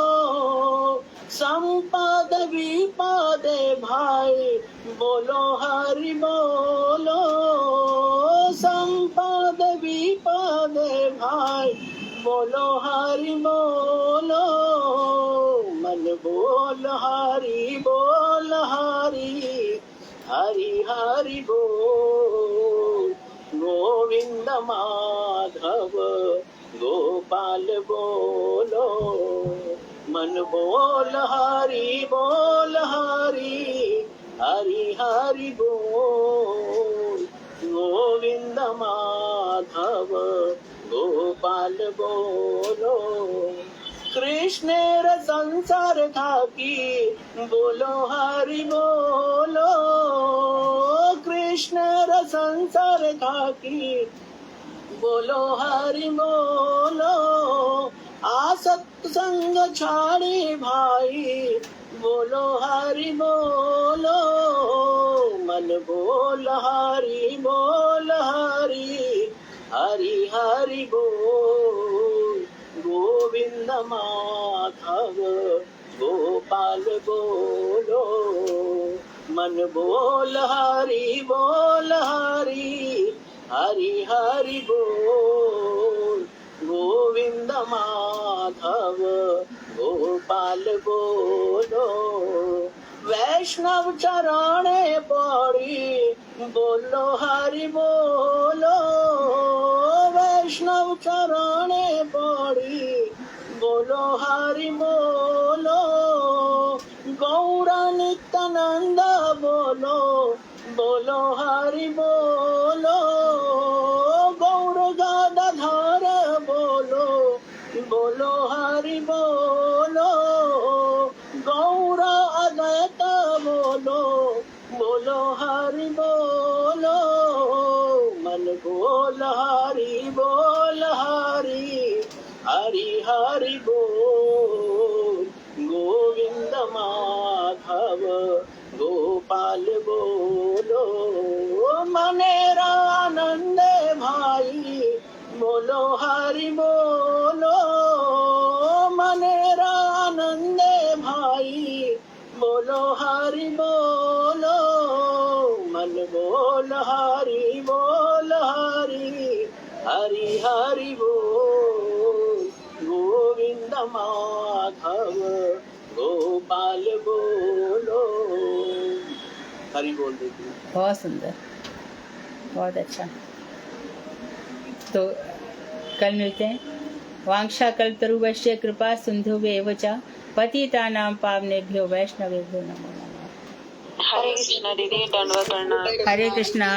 संपद विपदे भाई बोलो हरि बोलो संपद विपदे भाई बोलो हरि बोलो मन बोल हरि बोल हरि हरि हरि बोल गोविंद माधव गोपाल बोलो मन बोल हरि हरि हरि बोल गोविंद माधव गोपाल बोलो कृष्णेर संसार थाकी बोलो हरि बोलो कृष्णेर संसार थाकी बोलो हरि बोलो आसक्त संग छाड़ी भाई बोलो हरि बोलो मन बोल हरि हरि हरि बोल गोविंद माधव गोपाल बोलो मन बोल हरि हरि हरि बोल गोविंद माधव गोपाल बोलो वैष्णव चरणे पड़ी बोलो हरि बोलो वैष्णव चरणे पड़ी बोलो हरि बोलो गौर नित्यानंद बोलो बोलो हरि बोलो गौर गदाधर बोलो बोलो हरि बोलो गौर अद्वैत बोलो बोलो हरि बोलो मन बोल हरि हरि हरि बोल गोविंद माधव गोपाल बोलो मनेरा आनंद भाई बोलो हरि बोलो मनेरा आनंद भाई बोलो हरि बोलो मन बोल हरि हरि हरि बोल गोविंद माधव गोपाल बोलो हरि बोल देती बहुत सुंदर, बहुत अच्छा। तो कल मिलते हैं। वांक्षा कल्पतरुभ्यश्च कृपा सिन्धुभ्येव च पतितानां पावनेभ्यो वैष्णवेभ्यो नमो नमः। हरे कृष्णा दीदी, दंडवत प्रणाम। हरे कृष्णा।